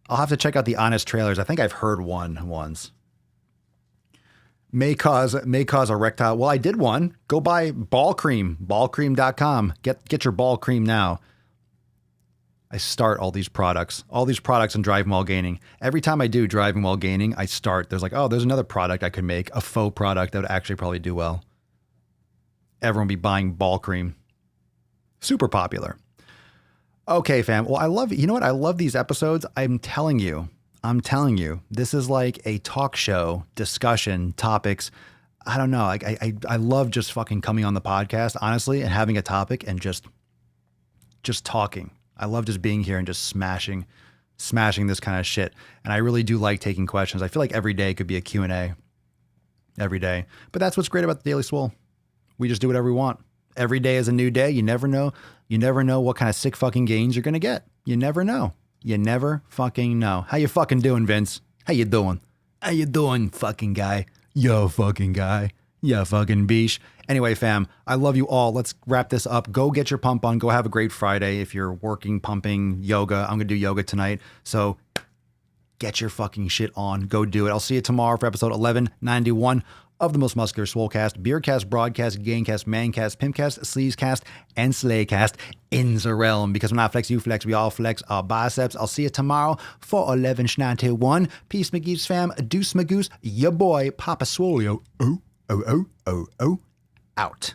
I'll have to check out the honest trailers. I think I've heard one once. May cause erectile. Well, I did one. Go buy ball cream. Ballcream.com. Get your ball cream now. I start all these products in driving while gaining. Every time I do driving while gaining, I start. There's like, oh, there's another product I could make, a faux product that would actually probably do well. Everyone be buying ball cream. Super popular. Okay, fam. Well, I love these episodes. I'm telling you, this is like a talk show, discussion, topics. I don't know. I love just fucking coming on the podcast, honestly, and having a topic and just talking. I love just being here and just smashing this kind of shit. And I really do like taking questions. I feel like every day could be a Q&A. Every day. But that's what's great about the Daily Swole. We just do whatever we want. Every day is a new day. You never know what kind of sick fucking gains you're going to get. You never know. You never fucking know. How you fucking doing, Vince? How you doing? How you doing, fucking guy? Yo, fucking guy. Yeah, fucking beesh. Anyway, fam, I love you all. Let's wrap this up. Go get your pump on. Go have a great Friday. If you're working, pumping, yoga, I'm going to do yoga tonight. So get your fucking shit on. Go do it. I'll see you tomorrow for episode 1191 of the Most Muscular Swolecast, Beercast, Broadcast, Gaincast, Mancast, Pimpcast, Sleazecast, and Slaycast in the realm. Because when I flex, you flex, we all flex our biceps. I'll see you tomorrow for 1191. Peace, McGee's fam. Deuce, Magoose, your boy, Papa Swolio. Oh, out.